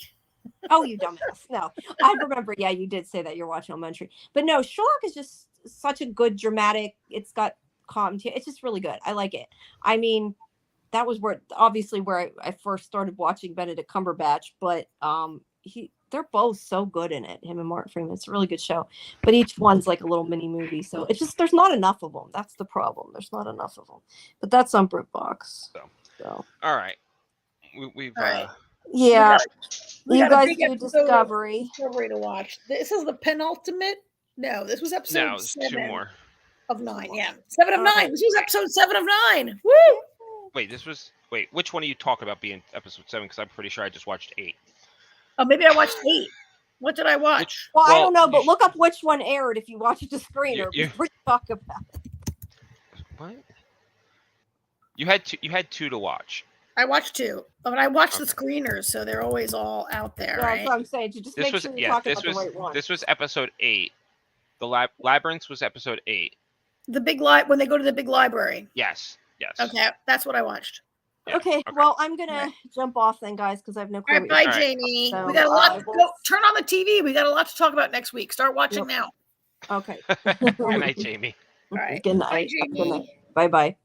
Oh, you dumbass. No, I remember. Yeah, you did say that you're watching Elementary. But no, Sherlock is just such a good dramatic. It's got commentary. It's just really good. I like it. I mean, that was where I first started watching Benedict Cumberbatch, but they're both so good in it, him and Martin Freeman. It's a really good show, but each one's like a little mini movie, so it's just there's not enough of them. That's the problem. There's not enough of them, but that's on BritBox. So all right, we've all right. Yeah, we you guys do Discovery to watch. This is the penultimate. No, this was episode. No, there's 2 more of 9. Yeah, 7 of 9. This was episode 7 of 9. Woo! Wait, which one are you talking about being episode 7? Because I'm pretty sure I just watched 8. Oh, maybe I watched 8. What did I watch? Well, I don't know, but look up which one aired if you watch it to screener. We talk about it. What? You had 2 to watch. I watched 2, but I watched the screeners, so they're always all out there. Yeah, right? that's what I'm saying. Just make sure you're talking about the right one. This was episode 8. The Labyrinth was episode 8. The big when they go to the big library. Yes. Okay, that's what I watched. Yeah, Okay, well, I'm gonna jump off then, guys, because I have no clue. All right, bye, All right. Jamie. So we got a lot. I will- Go, turn on the TV. We got a lot to talk about next week. Start watching now. Okay. Good night, Jamie. All right. Good Bye, night. Jamie. Good night. Bye bye.